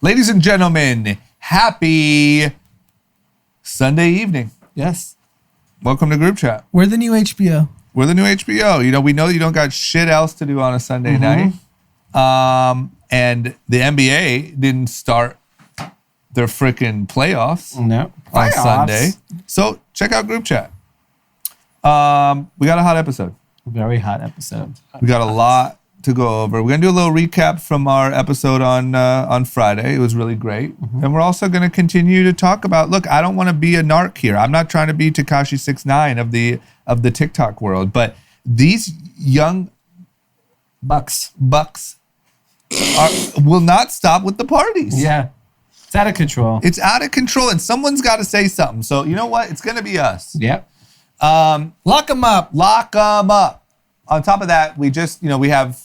Ladies and gentlemen, happy Sunday evening. Yes. Welcome to Group Chat. We're the new HBO. We're the new HBO. You know, we know you don't got shit else to do on a Sunday night. And the NBA didn't start their freaking playoffs on Sunday. So check out Group Chat. We got a hot episode. Very hot episode. We got a lot to go over. We're gonna do a little recap from our episode on Friday. It was really great, and we're also gonna continue to talk about. Look, I don't want to be a narc here. I'm not trying to be Tekashi 6ix9ine of the TikTok world, but these young bucks will not stop with the parties. Yeah, it's out of control. It's out of control, and someone's got to say something. So you know what? It's gonna be us. Yep. Lock them up. Lock them up. On top of that, we have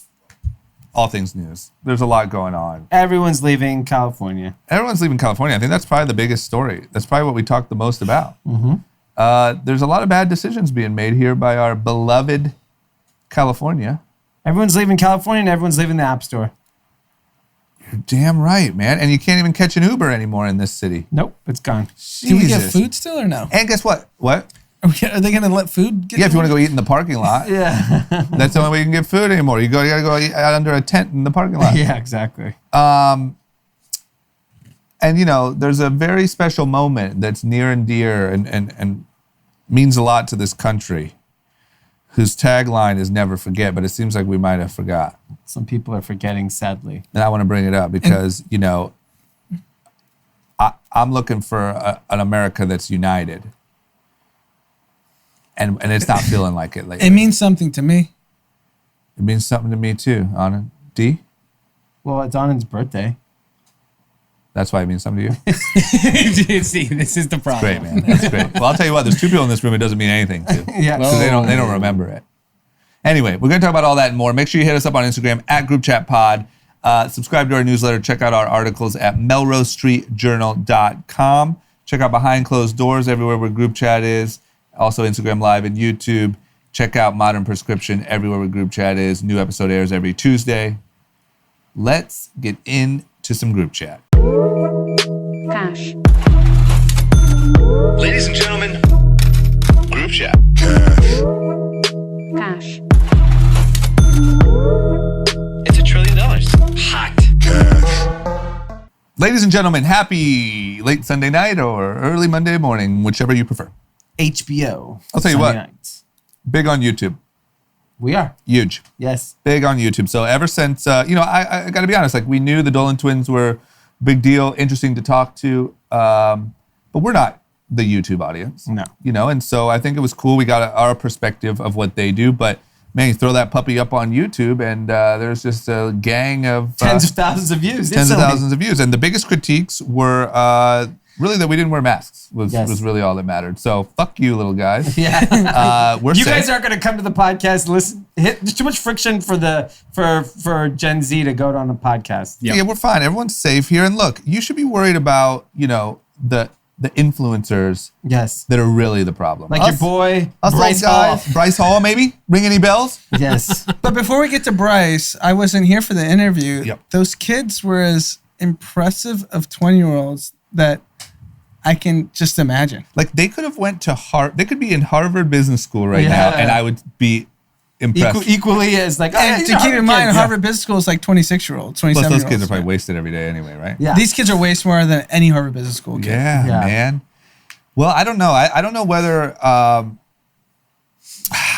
all things news. There's a lot going on. Everyone's leaving California. Everyone's leaving California. I think that's probably the biggest story. That's probably what we talked the most about. There's a lot of bad decisions being made here by our beloved California. Everyone's leaving California and everyone's leaving the App Store. You're damn right, man. And you can't even catch an Uber anymore in this city. Nope, it's gone. Do we get food still or no? And guess what? What? Are they going to let food get if you want to go eat in the parking lot. Yeah. That's the only way you can get food anymore. You got to go eat out under a tent in the parking lot. Yeah, exactly. And, you know, there's a very special moment that's near and dear and means a lot to this country, whose tagline is never forget, but it seems like we might have forgot. Some people are forgetting, sadly. And I want to bring it up because, you know, I'm looking for an America that's united. And it's not feeling like it lately. It means something to me. It means something to me too, Anand. D? Well, it's Anand's birthday. That's why it means something to you? See, this is the problem. Great, man. That's great. Well, I'll tell you what, there's two people in this room it doesn't mean anything to. Yeah. Because they don't remember it. Anyway, we're going to talk about all that and more. Make sure you hit us up on Instagram at GroupChatPod. Subscribe to our newsletter. Check out our articles at melrosestreetjournal.com. Check out Behind Closed Doors everywhere where Group Chat is. Also Instagram Live and YouTube. Check out Modern Prescription everywhere where Group Chat is. New episode airs every Tuesday. Let's get into some Group Chat. Cash. Ladies and gentlemen, Group Chat. Cash. It's $1 trillion. Hot. Ladies and gentlemen, happy late Sunday night or early Monday morning, whichever you prefer. HBO. I'll tell you what. Nights. Big on YouTube. We are. Huge. Yes. Big on YouTube. So ever since, I got to be honest, like we knew the Dolan twins were a big deal, interesting to talk to, but we're not the YouTube audience. No. You know, and so I think it was cool. We got our perspective of what they do, but man, you throw that puppy up on YouTube and there's just a gang of... tens of thousands of views. Tens of thousands of views. And the biggest critiques were... really that we didn't wear masks was really all that mattered. So fuck you, little guys. Yeah. We're you safe. guys aren't going to come to the podcast. Listen, there's too much friction for Gen Z to go on a podcast. Yeah, we're fine. Everyone's safe here. And look, you should be worried about, the influencers that are really the problem. Like your boy, Bryce Hall. Bryce Hall, maybe? Ring any bells? Yes. But before we get to Bryce, I wasn't here for the interview. Yep. Those kids were as impressive of 20-year-olds that I can just imagine. Like they could have went to Harvard. They could be in Harvard Business School right now, and I would be impressed. Equally as like... And to keep in mind, Harvard Business School is like 26-year-olds, 27-year-olds. Plus those kids are probably wasted every day anyway, right? Yeah. These kids are way smarter than any Harvard Business School kid. Yeah, man. Well, I don't know. I don't know whether...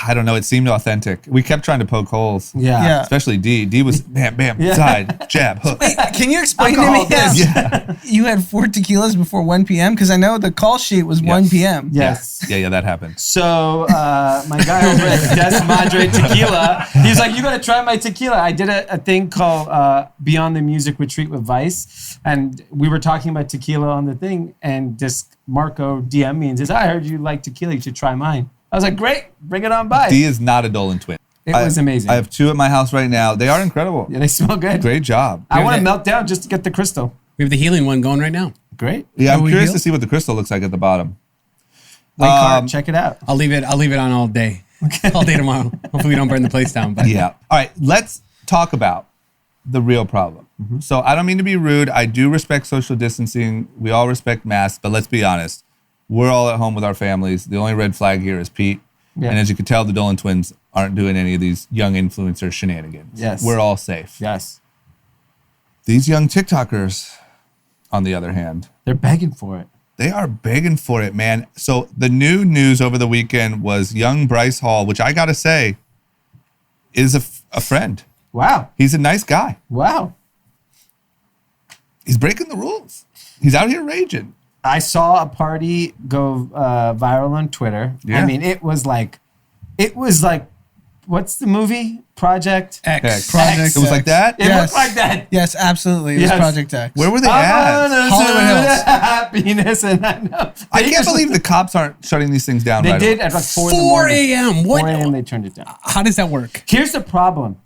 I don't know. It seemed authentic. We kept trying to poke holes. Yeah. Especially D. D was bam, side, jab, hook. Wait, can you explain to me this? Yeah. You had 4 tequilas before 1 p.m.? Because I know the call sheet was 1 p.m. Yes. Yeah, that happened. So my guy over at Des Madre Tequila, he's like, you got to try my tequila. I did a thing called Beyond the Music Retreat with Vice. And we were talking about tequila on the thing. And this Marco DM me and says, I heard you like tequila. You should try mine. I was like, great, bring it on by. D is not a Dolan twin. It was amazing. I have 2 at my house right now. They are incredible. Yeah, they smell good. Great job. I want to melt down just to get the crystal. We have the healing one going right now. Great. Yeah, I'm curious to see what the crystal looks like at the bottom. Wait, Card, check it out. I'll leave it on all day. All day tomorrow. Hopefully we don't burn the place down. But yeah. All right, let's talk about the real problem. So I don't mean to be rude. I do respect social distancing. We all respect masks, but let's be honest. We're all at home with our families. The only red flag here is Pete. Yeah. And as you can tell, the Dolan twins aren't doing any of these young influencer shenanigans. Yes. We're all safe. Yes. These young TikTokers, on the other hand, They're begging for it. they are begging for it, man. So the new news over the weekend was young Bryce Hall, which I got to say is a friend. Wow. He's a nice guy. Wow. He's breaking the rules. He's out here raging. I saw a party go viral on Twitter. Yeah. I mean, it was like, what's the movie? Project X. Project It was like that? It looked like that. Yes, absolutely. It was Yes. Project X. Where were they I at? wanna Hollywood do Hills. Happiness, and I know. I can't believe the cops aren't shutting these things down They right did away. at like 4 in the 4 morning. a.m. 4 What? a.m. they turned it down. How does that work? Here's the problem.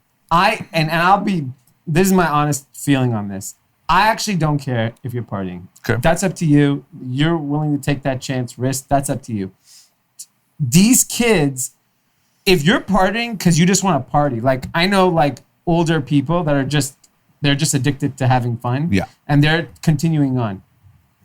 This is my honest feeling on this. I actually don't care if you're partying. Okay. That's up to you. You're willing to take that chance, risk. That's up to you. These kids, if you're partying because you just want to party, like I know like older people that are they're just addicted to having fun. Yeah. And they're continuing on.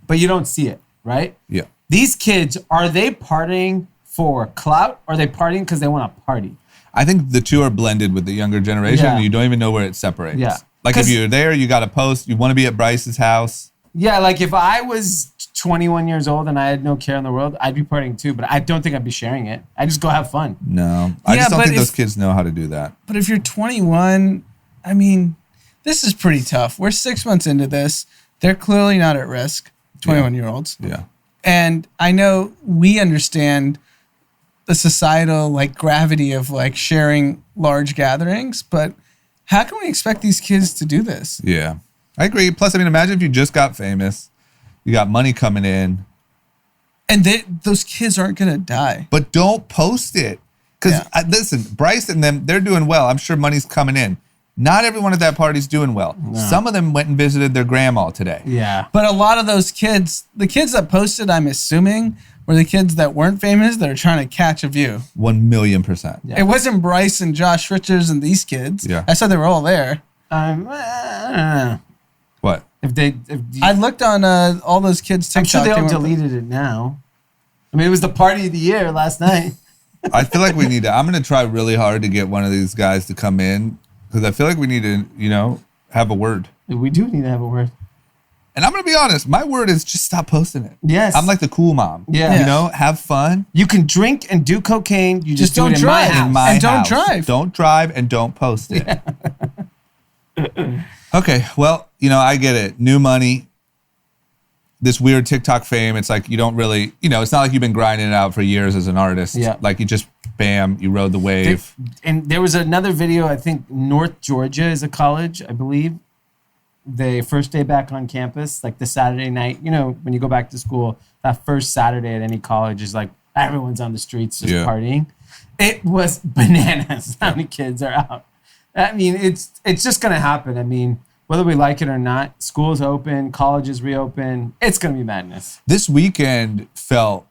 But you don't see it, right? Yeah. These kids, are they partying for clout or are they partying because they want to party? I think the two are blended with the younger generation. Yeah. And you don't even know where it separates. Yeah. Like if 'Cause- you're there, you got to post. You want to be at Bryce's house. Yeah, like if I was 21 years old and I had no care in the world, I'd be partying too, but I don't think I'd be sharing it. I just go have fun. No. I Yeah, just don't but think those if- kids know how to do that. But if you're 21, I mean, this is pretty tough. We're 6 months into this. They're clearly not at risk, 21-year-olds. Yeah. And I know we understand the societal like gravity of like sharing large gatherings, but how can we expect these kids to do this? Yeah. I agree. Plus, I mean, imagine if you just got famous, you got money coming in, And those kids aren't going to die. but don't post it. Because Yeah. listen, Bryce and them, they're doing well. I'm sure money's coming in. Not everyone at that party's doing well. Some of them went and visited their grandma today. Yeah. But a lot of those kids, the kids that posted, I'm assuming, were the kids that weren't famous that are trying to catch a view. 1,000,000%. Yeah. It wasn't Bryce and Josh Richards and these kids. Yeah. I said they were all there. I don't know. What? I looked on all those kids' I'm TikTok. sure they all went- deleted it now. I mean, it was the party of the year last night. I feel like we need to, I'm going to try really hard to get one of these guys to come in because I feel like we need to, have a word. We do need to have a word. And I'm going to be honest, my word is just stop posting it. Yes. I'm like the cool mom. Yeah. Have fun. You can drink and do cocaine. You just do don't it in drive. my house. In my And don't house. drive. Don't drive and don't post it. Okay, well, I get it. New money, this weird TikTok fame. It's like you don't really, it's not like you've been grinding it out for years as an artist. Yeah. Like you just, bam, you rode the wave. And there was another video, I think North Georgia is a college, I believe. The first day back on campus, like the Saturday night, when you go back to school, that first Saturday at any college is like everyone's on the streets just partying. It was bananas how many kids are out. I mean, it's just going to happen. I mean, whether we like it or not, school's open, colleges reopen, it's going to be madness. This weekend felt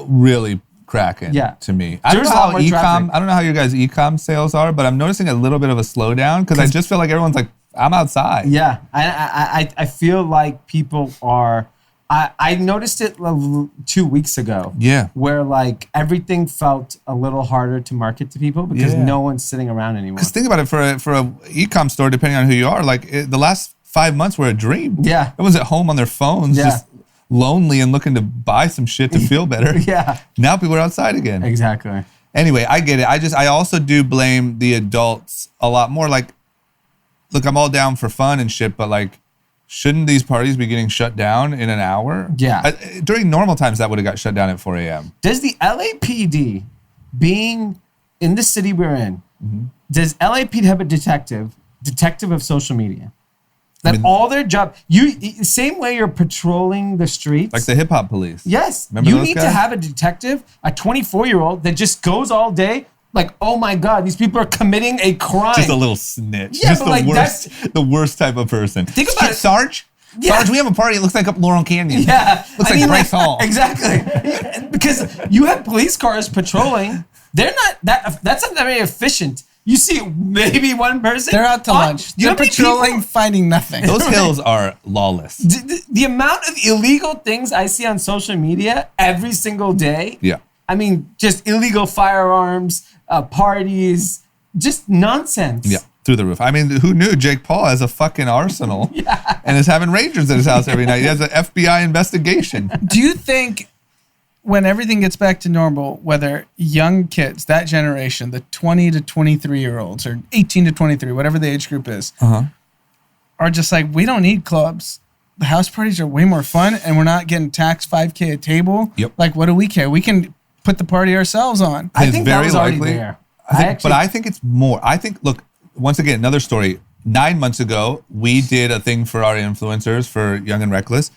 really cracking to me. I don't know how I don't know how your guys' e-com sales are, but I'm noticing a little bit of a slowdown because I just feel like everyone's like, I'm outside. Yeah, I feel like people are. I noticed it 2 weeks ago. Yeah. Where like everything felt a little harder to market to people because no one's sitting around anymore. Because think about it, for a e-com store, depending on who you are, like the last 5 months were a dream. Yeah. Everyone's at home on their phones, just lonely and looking to buy some shit to feel better. Yeah. Now people are outside again. Exactly. Anyway, I get it. I also do blame the adults a lot more. Like, look, I'm all down for fun and shit, but like, shouldn't these parties be getting shut down in an hour? Yeah. During normal times, that would have got shut down at 4 a.m. Does the LAPD, being in the city we're in, does LAPD have a detective of social media? That all their job, same way you're patrolling the streets. Like the hip hop police. Yes. Remember you those need guys? to have a detective, a 24-year-old that just goes all day. Like, oh my God, these people are committing a crime. Just a little snitch. Yeah, just but like the worst type of person. Think about it. Sarge. Yeah. Sarge, we have a party. It looks like up Laurel Canyon. Yeah. Looks like Bryce Hall. Exactly. Because you have police cars patrolling. They're not that's not very efficient. You see maybe one person. They're out to lunch. You They're know how many patrolling, people- finding nothing. Those hills are lawless. The amount of illegal things I see on social media every single day. Yeah. I mean, just illegal firearms, parties, just nonsense. Yeah. Through the roof. I mean, who knew Jake Paul has a fucking arsenal and is having rangers at his house every night? He has an FBI investigation. Do you think when everything gets back to normal, whether young kids, that generation, the 20 to 23-year-olds or 18 to 23, whatever the age group is, are just like, we don't need clubs. The house parties are way more fun and we're not getting taxed $5K a table. Yep. Like, what do we care? We can put the party ourselves on. I It's think very that was already likely. there. But I think it's more. I think, look, once again, another story. 9 months ago, we did a thing for our influencers for Young and Reckless,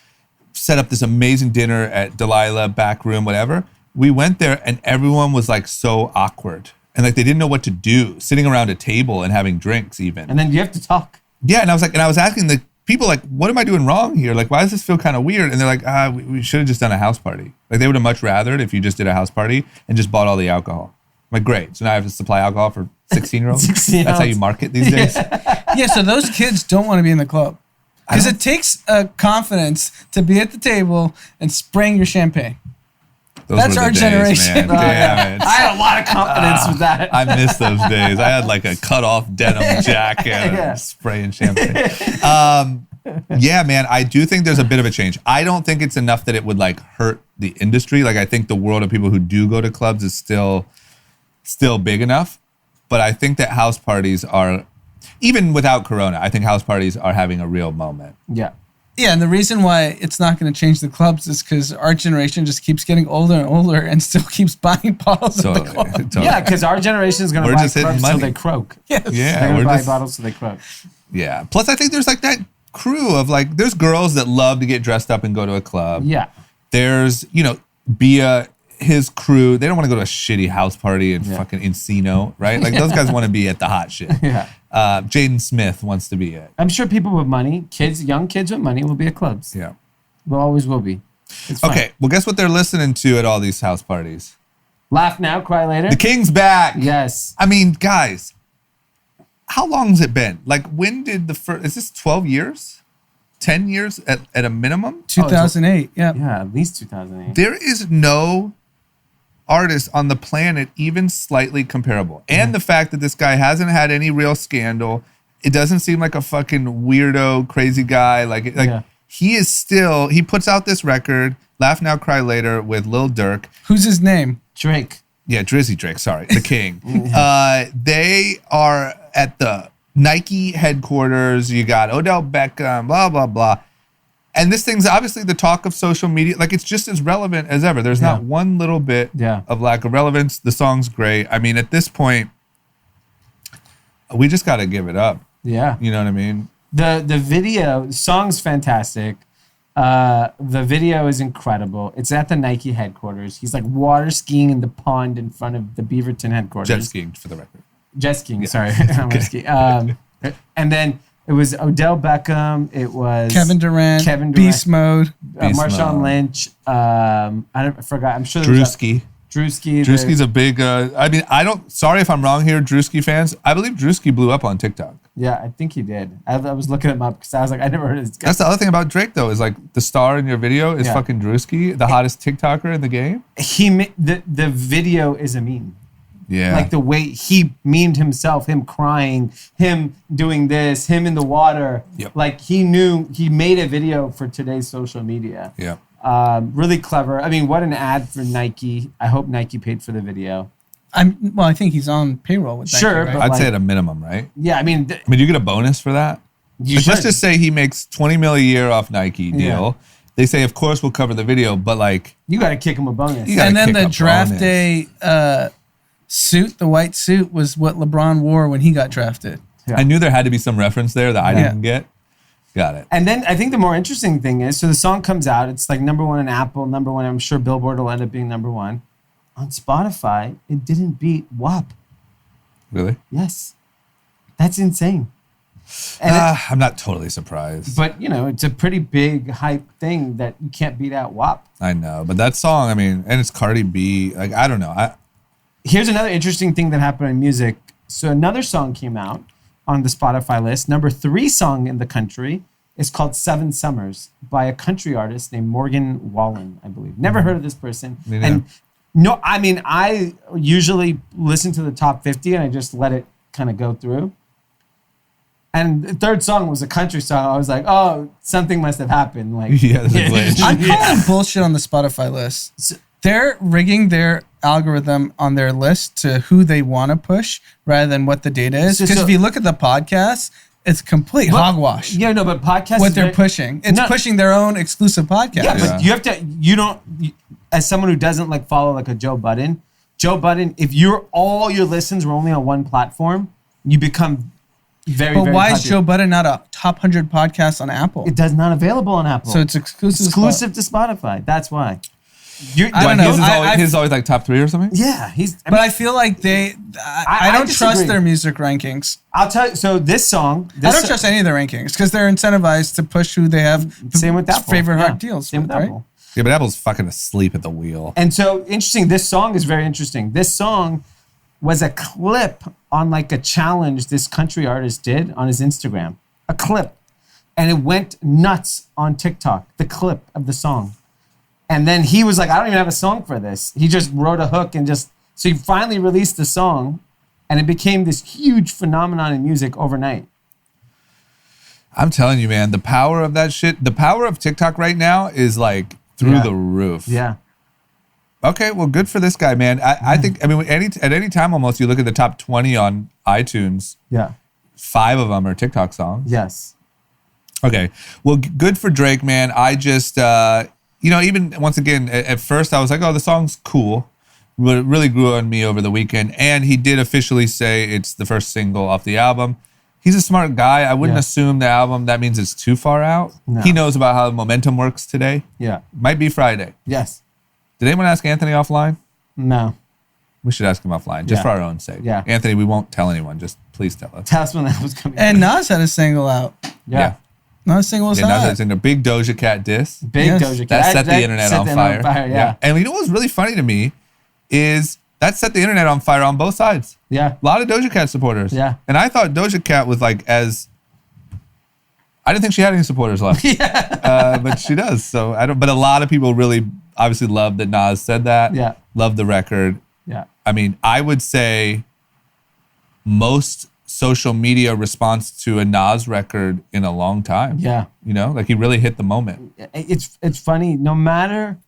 set up this amazing dinner at Delilah, back room, whatever. We went there and everyone was like so awkward. And like they didn't know what to do, sitting around a table and having drinks even. And then you have to talk. Yeah, and I was asking the people like, what am I doing wrong here? Like, why does this feel kind of weird? And they're like, we should have just done a house party. Like they would have much rathered if you just did a house party and just bought all the alcohol. I'm like, great. So now I have to supply alcohol for 16-year-olds? 16-year-olds. That's how you market these days? Yeah, so those kids don't want to be in the club. Because it takes confidence to be at the table and spraying your champagne. Those That's were the our days, man. Man. Damn it. I had a lot of confidence with that. I miss those days. I had like a cut-off denim jacket and spraying champagne. Yeah, man, I do think there's a bit of a change. I don't think it's enough that it would like hurt the industry. Like I think the world of people who do go to clubs is still big enough. But I think that house parties are, even without Corona, I think house parties are having a real moment. Yeah. Yeah, and the reason why it's not going to change the clubs is because our generation just keeps getting older and older and still keeps buying bottles at the club. Totally. Yeah, because our generation is going to We're buy just hitting clubs till money. they croak. Yes. They're Yeah, going we're to buy just, bottles till they croak. yeah. Plus, I think there's like that crew of like, there's girls that love to get dressed up and go to a club. Yeah. There's, Bia, his crew, they don't want to go to a shitty house party in fucking Encino, right? Like those guys want to be at the hot shit. Yeah. Jaden Smith wants to be it. I'm sure people with money, young kids with money will be at clubs. Yeah. Will always will be. It's fine. Okay, well, guess what they're listening to at all these house parties? Laugh now, cry later. The King's back. Yes. I mean, guys, how long has it been? Like, when did the first, is this 12 years? 10 years at a minimum? 2008, yeah. Yeah, at least 2008. There is no artist on the planet even slightly comparable. And the fact that this guy hasn't had any real scandal, it doesn't seem like a fucking weirdo, crazy guy. Like he is still, he puts out this record, Laugh Now, Cry Later with Lil Durk. Who's his name? Drake. Yeah, Drizzy Drake, sorry, the King. They are at the Nike headquarters. You got Odell Beckham, blah, blah, blah. And this thing's obviously the talk of social media. Like, it's just as relevant as ever. There's not one little bit of lack of relevance. The song's great. I mean, at this point, we just got to give it up. Yeah. You know what I mean? The video, the song's fantastic. The video is incredible. It's at the Nike headquarters. He's like water skiing in the pond in front of the Beaverton headquarters. Jet skiing, for the record. Jet skiing, sorry. I'm gonna ski. And then it was Odell Beckham. It was Kevin Durant. Beast Mode. Marshawn Lynch. I forgot. I'm sure there was Drewski. Drewski's a big, sorry if I'm wrong here, Drewski fans. I believe Drewski blew up on TikTok. Yeah, I think he did. I was looking him up because I was like, I never heard of this guy. That's the other thing about Drake, though, is like the star in your video is fucking Drewski, the hottest TikToker in the game. The video is a meme. Yeah. Like the way he memed himself, him crying, him doing this, him in the water. Yep. Like he knew he made a video for today's social media. Yeah. Really clever. I mean, what an ad for Nike. I hope Nike paid for the video. I think he's on payroll with Nike, Sure, right? but I'd say at a minimum, right? Yeah, I mean, you get a bonus for that? Like, let's just say he makes $20 million a year off Nike deal. Yeah. They say, of course, we'll cover the video, but like... You got to kick him a bonus. And then the draft day suit, the white suit, was what LeBron wore when he got drafted. Yeah. I knew there had to be some reference there that I didn't get. Got it. And then I think the more interesting thing is, so the song comes out, it's like number one on Apple, number one, I'm sure Billboard will end up being number one. On Spotify, it didn't beat WAP. Really? Yes. That's insane. And I'm not totally surprised. But, it's a pretty big hype thing that you can't beat out WAP. I know. But that song, I mean, and it's Cardi B. Like, I don't know. Here's another interesting thing that happened in music. So another song came out on the Spotify list. Number 3 song in the country is called 7 Summers by a country artist named Morgan Wallen, I believe. Never heard of this person. And no, I mean, I usually listen to the top 50 and I just let it kind of go through. And the third song was a country song. I was like, oh, something must have happened. Like, Yeah, this is glitch. I'm calling bullshit on the Spotify list. They're rigging their algorithm on their list to who they want to push rather than what the data is. Because if you look at the podcast, it's complete hogwash. Yeah, no, but podcasts. What they're pushing. It's pushing their own exclusive podcast. Yeah, but you have to, as someone who doesn't like follow like a Joe Budden, if all your listens were only on one platform, you become very, but very why popular. is Joe Budden not a top 100 podcast on Apple? It does not available on Apple. So it's exclusive to Spotify. That's why. I don't know. His is always like top 3 or something? Yeah, I feel like I don't trust their music rankings. I'll tell you. So this song, I don't trust any of their rankings because they're incentivized to push who they have same with Apple. favorite hard deals. Same with Apple. Yeah, but Apple's fucking asleep at the wheel. And so interesting. This song is very interesting. This song was a clip on like a challenge this country artist did on his Instagram. A clip. And it went nuts on TikTok, the clip of the song. And then he was like, I don't even have a song for this. He just wrote a hook so he finally released the song and it became this huge phenomenon in music overnight. I'm telling you, man, the power of that shit, the power of TikTok right now is like through the roof. Yeah. Okay, well, good for this guy, man. I think, at any time almost, you look at the top 20 on iTunes, 5 of them are TikTok songs. Yes. Okay, well, good for Drake, man. I just, even once again, at first I was like, oh, the song's cool. But it really grew on me over the weekend. And he did officially say it's the first single off the album. He's a smart guy. I wouldn't assume the album, that means it's too far out. No. He knows about how momentum works today. Yeah. Might be Friday. Yes. Did anyone ask Anthony offline? No. We should ask him offline, just for our own sake. Yeah. Anthony, we won't tell anyone. Just please tell us. Tell us when that was coming. And Nas had a single out. Yeah. Nas single was Nas out. had a single. Big Doja Cat diss. Big Doja Cat. That set the internet on fire. Yeah. And you know what's really funny to me is that set the internet on fire on both sides. Yeah. A lot of Doja Cat supporters. Yeah. And I thought Doja Cat was like I didn't think she had any supporters left. But she does. So but a lot of people really obviously love that Nas said that. Yeah. Love the record. Yeah. I mean, I would say most social media response to a Nas record in a long time. Yeah. Like he really hit the moment. It's funny. No matter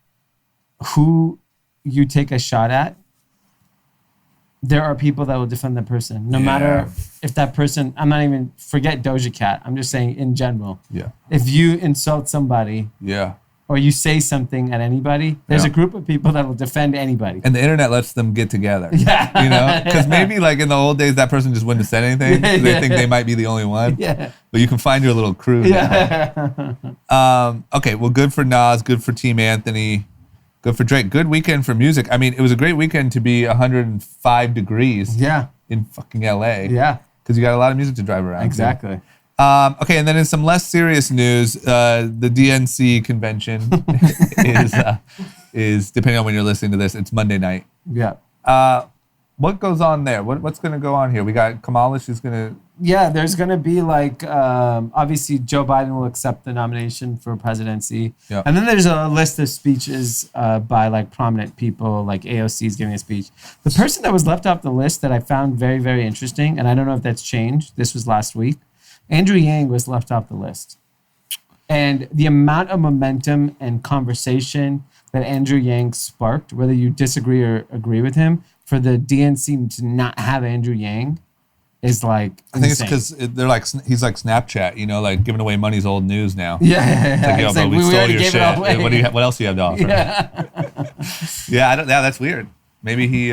who you take a shot at, there are people that will defend that person. No matter if that person, forget Doja Cat. I'm just saying in general. Yeah. If you insult somebody. Yeah. Or you say something at anybody, there's a group of people that will defend anybody. And the internet lets them get together. Yeah. Because maybe like in the old days, that person just wouldn't have said anything. They think they might be the only one. Yeah. But you can find your little crew. Yeah. Okay, well, good for Nas, good for Team Anthony, good for Drake. Good weekend for music. I mean, it was a great weekend to be 105 degrees in fucking LA. Yeah. Because you got a lot of music to drive around. Exactly. Okay, and then in some less serious news, the DNC convention is depending on when you're listening to this, it's Monday night. Yeah. What goes on there? What's going to go on here? We got Kamala. She's going to... Yeah, there's going to be like, obviously Joe Biden will accept the nomination for presidency. Yeah. And then there's a list of speeches by like prominent people, like AOC is giving a speech. The person that was left off the list that I found very, very interesting, and I don't know if that's changed, this was last week, Andrew Yang was left off the list. And the amount of momentum and conversation that Andrew Yang sparked, whether you disagree or agree with him, for the DNC to not have Andrew Yang is like I think it's because they're like he's like Snapchat, like giving away money's old news now. Yeah. It's like, we stole your shit. What else do you have to offer? Yeah, that's weird. Maybe he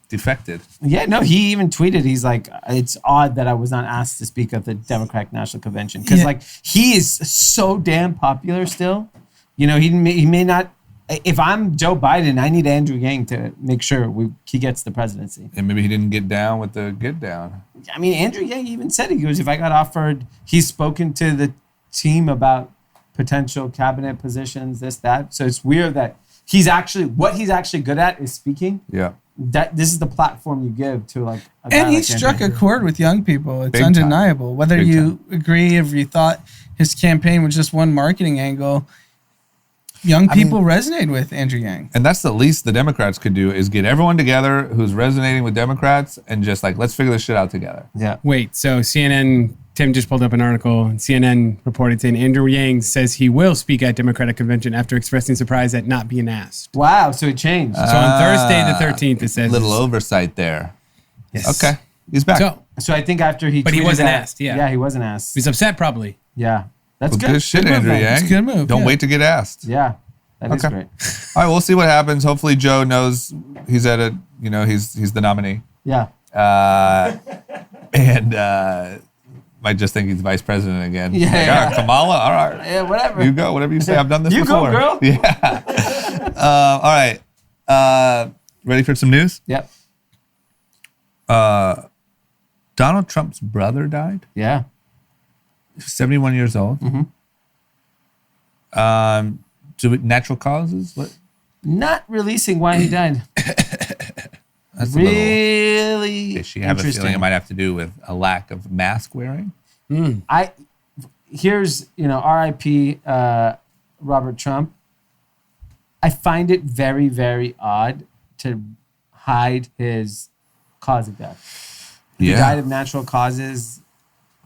defected. Yeah, no, he even tweeted. He's like, it's odd that I was not asked to speak at the Democratic National Convention because like he is so damn popular still. He may not. If I'm Joe Biden, I need Andrew Yang to make sure he gets the presidency. And maybe he didn't get down with the get down. I mean, Andrew Yang even said it. He goes, if I got offered, he's spoken to the team about potential cabinet positions, this, that. So it's weird that what he's actually good at is speaking. Yeah. this is the platform you give to like. And he struck a chord with young people. It's Big undeniable. time. Whether Big you agree, if you thought his campaign was just one marketing angle, young people resonate with Andrew Yang. And that's the least the Democrats could do is get everyone together who's resonating with Democrats and just like, let's figure this shit out together. Yeah. Wait, so CNN, Tim just pulled up an article, and CNN reported saying Andrew Yang says he will speak at Democratic convention after expressing surprise at not being asked. Wow. So it changed. So on Thursday the 13th, it says... Little oversight there. Yes. Okay. He's back. So I think after he But he tweeted wasn't that- asked, yeah. Yeah, he wasn't asked. He's upset probably. Yeah. That's Well, good. good shit, Good move, Andrew man. Yang. It's a good move, Don't yeah. wait to get asked. Yeah. That is Okay. great. All right, we'll see what happens. Hopefully Joe knows he's at a, he's the nominee. Yeah. And might just think he's vice president again. Yeah, Like, yeah. Kamala, all right. Yeah, whatever. You go, whatever you say. I've done this You go, before. girl. Yeah. All right. Ready for some news? Yep. Donald Trump's brother died. Yeah. 71 years old. Natural causes? What? Not releasing why he died. That's a little Really fishy. I have a feeling it might have to do with a lack of mask wearing. Here's R.I.P. Robert Trump. I find it very, very odd to hide his cause of death. He died of natural causes,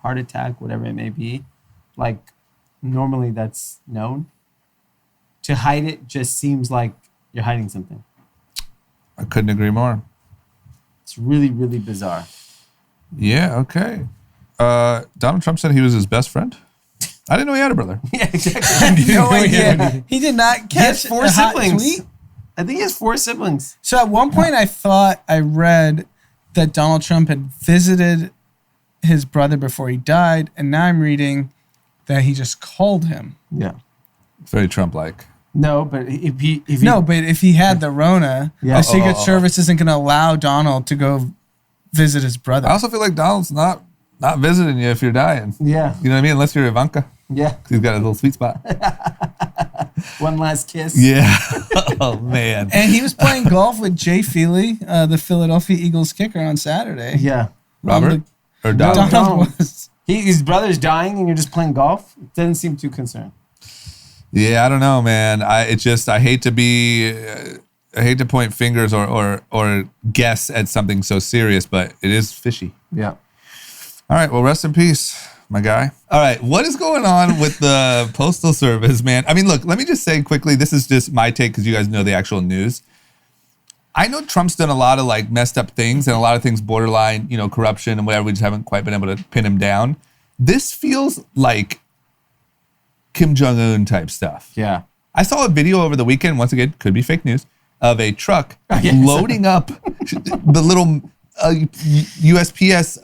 heart attack, whatever it may be. Like normally that's known. To hide it just seems like you're hiding something. I couldn't agree more. It's really, really bizarre. Yeah, okay. Donald Trump said he was his best friend. I didn't know he had a brother. Yeah, exactly. No idea. He did not He catch has 4 a hot siblings. tweet. I think he has 4 siblings. So at one point, I thought I read that Donald Trump had visited his brother before he died, and now I'm reading that he just called him. Yeah. It's very Trump-like. No, but if he No, but if he had the Rona, Yeah. the Secret Service isn't going to allow Donald to go visit his brother. I also feel like Donald's not visiting you if you're dying. Yeah. You know what I mean? Unless you're Ivanka. Yeah. He's got a little sweet spot. One last kiss. Yeah. Oh, man. And he was playing golf with Jay Feely, the Philadelphia Eagles kicker, on Saturday. Yeah. Robert? Or No, Donald? Donald was. His brother's dying and you're just playing golf? It doesn't seem too concerned. Yeah, I don't know, man. I hate to point fingers or guess at something so serious, but it is fishy. Yeah. All right, well, rest in peace, my guy. All right, what is going on with the Postal Service, man? I mean, look, let me just say quickly, this is just my take because you guys know the actual news. I know Trump's done a lot of like messed up things and a lot of things borderline, corruption and whatever. We just haven't quite been able to pin him down. This feels like Kim Jong-un type stuff. Yeah. I saw a video over the weekend, once again, could be fake news, of a truck loading up the little USPS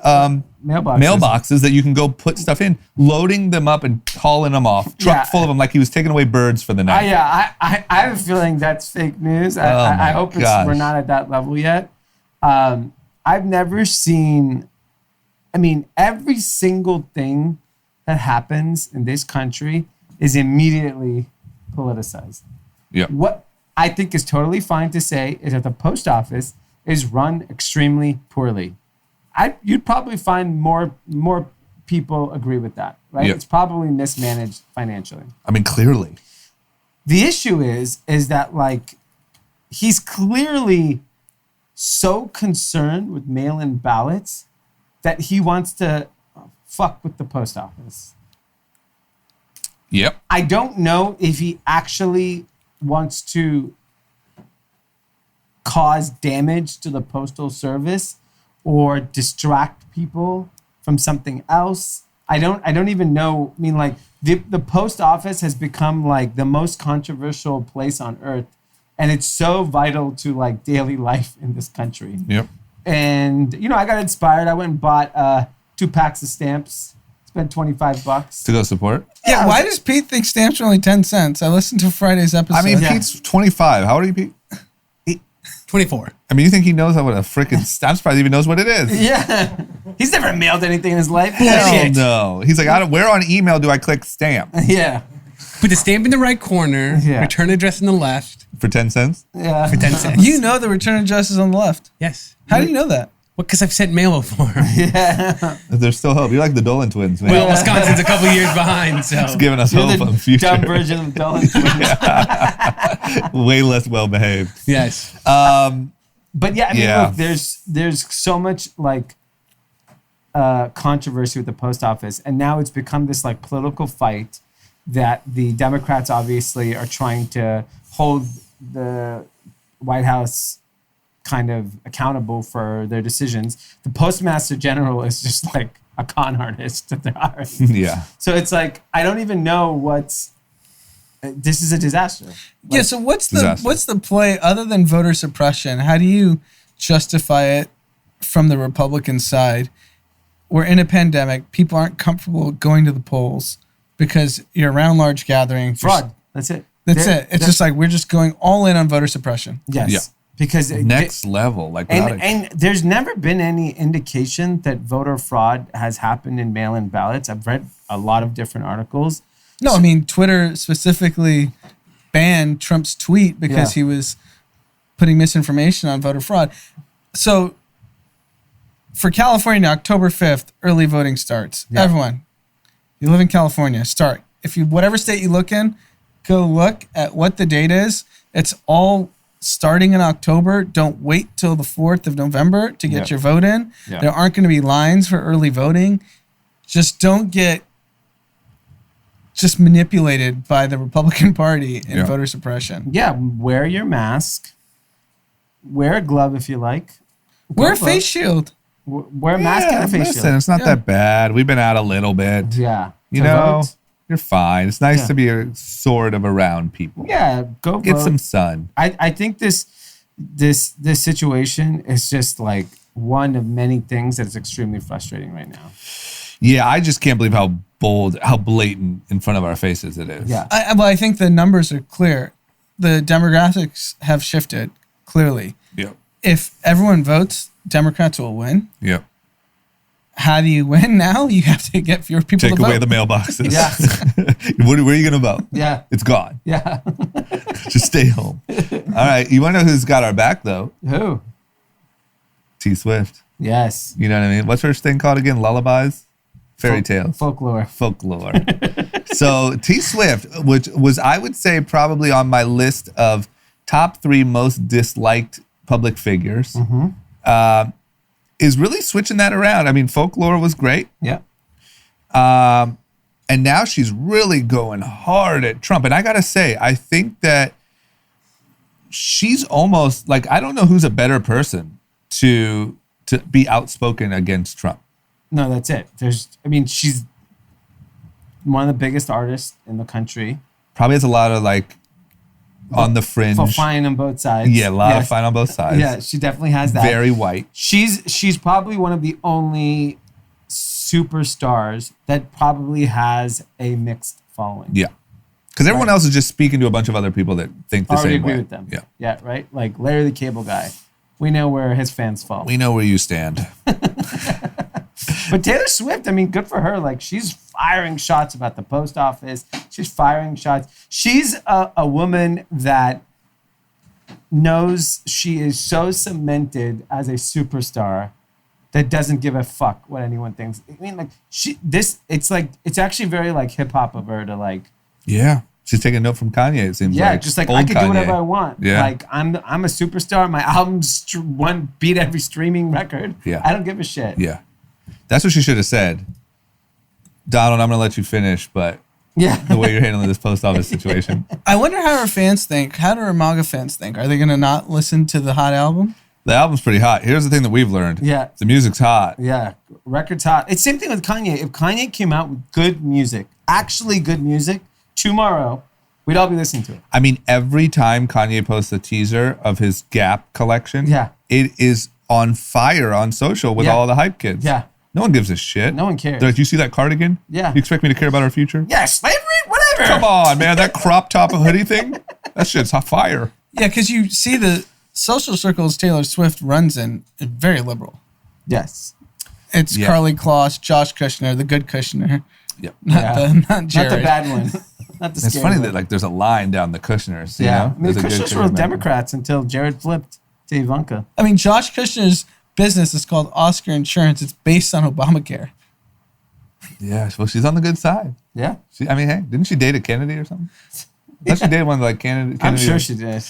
mailboxes that you can go put stuff in, loading them up and hauling them off. Truck full of them like he was taking away birds for the night. I have a feeling that's fake news. my I hope we're not at that level yet. I've never seen, every single thing that happens in this country is immediately politicized. Yep. What I think is totally fine to say is that the post office is run extremely poorly. You'd probably find more people agree with that, right? Yep. It's probably mismanaged financially. Clearly. The issue is that like he's clearly so concerned with mail-in ballots that he wants to fuck with the post office. Yep. I don't know if he actually wants to cause damage to the Postal Service or distract people from something else. I don't even know. The post office has become like the most controversial place on earth, and it's so vital to like daily life in this country. Yep. And I got inspired. I went and bought 2 packs of stamps. Spent $25 To go support? Yeah, why does Pete think stamps are only 10 cents? I listened to Friday's episode. Pete's 25. How old are you, Pete? 24. You think he knows what a freaking stamp surprise even knows what it is? Yeah. He's never mailed anything in his life. Hell Shit. no. He's like, where on email do I click stamp? Yeah. Put the stamp in the right corner, Yeah. return address in the left. For 10 cents? Yeah. For 10 cents. You know the return of justice on the left. Yes. How do you know that? Well, because I've sent mail before. There's still hope. You're like the Dolan twins, man. Well, Wisconsin's a couple years behind, so. It's giving us You're hope on the future. dumb version of Dolan twins. Way less well behaved. Yes. But yeah, I mean, Yeah. look, there's so much like controversy with the post office, and now it's become this like political fight that the Democrats obviously are trying to hold the White House kind of accountable for their decisions. The Postmaster General is just like a con artist that they're hiring. Yeah. So it's like I don't even know what's. This is a disaster. Yeah, so what's Disaster. the play other than voter suppression? How do you justify it from the Republican side? We're in a pandemic. People aren't comfortable going to the polls because you're around large gatherings. Fraud. That's it. That's it. It's just like we're just going all in on voter suppression. Yes. Yeah. Because Next level. Like, without a- and there's never been any indication that voter fraud has happened in mail-in ballots. I've read a lot of different articles. No, I mean, Twitter specifically banned Trump's tweet because he was putting misinformation on voter fraud. So for California, October 5th, early voting starts. Yeah. Everyone, you live in California, start. If you, whatever state you look in, go look at what the date is. It's all starting in October. Don't wait till the 4th of November to get your vote in. Yeah. There aren't going to be lines for early voting. Just don't get just manipulated by the Republican Party in voter suppression. Yeah, wear your mask. Wear a glove if you like. Wear a face shield. Wear a mask and a face listen, shield. it's not that bad. We've been out a little bit. Yeah. You To know, vote. you're fine. It's nice Yeah. to be sort of around people. Yeah, go Get vote. some sun. I think this situation is just like one of many things that is extremely frustrating right now. Yeah, I just can't believe how bold, how blatant in front of our faces it is. Yeah. I think the numbers are clear. The demographics have shifted clearly. Yep. If everyone votes, Democrats will win. Yep. How do you win now? You have to get fewer people Take to away vote. the mailboxes. Yeah. Where are you going to vote? Yeah. It's gone. Yeah. Just stay home. All right. You want to know who's got our back, though? Who? T Swift. Yes. You know what I mean? What's her thing called again? Lullabies? Fairy tales. Folklore. Folklore. So T Swift, which was, I would say, probably on my list of top 3 most disliked public figures, is really switching that around. I mean, Folklore was great. Yeah. And now she's really going hard at Trump. And I got to say, I think that she's almost like, I don't know who's a better person to be outspoken against Trump. No, that's it. She's one of the biggest artists in the country. Probably has a lot of like on the fringe. For fine on both sides. Yeah, a lot of fine on both sides. Yeah, she definitely has that. Very white. She's probably one of the only superstars that probably has a mixed following. Yeah. Because everyone else is just speaking to a bunch of other people that think the Already same agree way. with them. Yeah. Yeah, right? Like Larry the Cable Guy. We know where his fans fall. We know where you stand. But Taylor Swift, I mean, good for her. Like, she's firing shots about the post office. She's firing shots. She's a woman that knows she is so cemented as a superstar that doesn't give a fuck what anyone thinks. I mean, like, it's actually very, like, hip-hop of her to, like... Yeah. She's taking a note from Kanye, it seems Yeah, like. just like, Old I can do whatever Kanye. I want. Yeah. Like, I'm a superstar. My album's beat every streaming record. Yeah. I don't give a shit. Yeah. That's what she should have said. Donald, I'm going to let you finish, but Yeah. the way you're handling this post office situation. I wonder how her fans think. How do her MAGA fans think? Are they going to not listen to the hot album? The album's pretty hot. Here's the thing that we've learned. Yeah. The music's hot. Yeah, record's hot. It's same thing with Kanye. If Kanye came out with good music, actually good music, tomorrow, we'd all be listening to it. I mean, every time Kanye posts a teaser of his Gap collection, it is on fire on social with Yeah. all the hype kids. Yeah. No one gives a shit. No one cares. They're like, you see that cardigan? Yeah. You expect me to care about our future? Yeah, slavery, whatever. Come on, man. That crop top hoodie thing? That shit's hot fire. Yeah, because you see the social circles Taylor Swift runs in are very liberal. Yes. It's Yeah. Karlie Kloss, Josh Kushner, the good Kushner, Yep. not Jared. Not the bad one. Not the It's scary funny one. that like there's a line down the Kushners. You Yeah. know? I mean, There's the a good Kushners thing were to remember. Democrats until Jared flipped to Ivanka. I mean, Josh Kushner's business is called Oscar Insurance. It's based on Obamacare. Yeah, well, she's on the good side. Yeah. I mean, hey, didn't she date a Kennedy or something? I thought she dated one like Kennedy. I'm sure she did.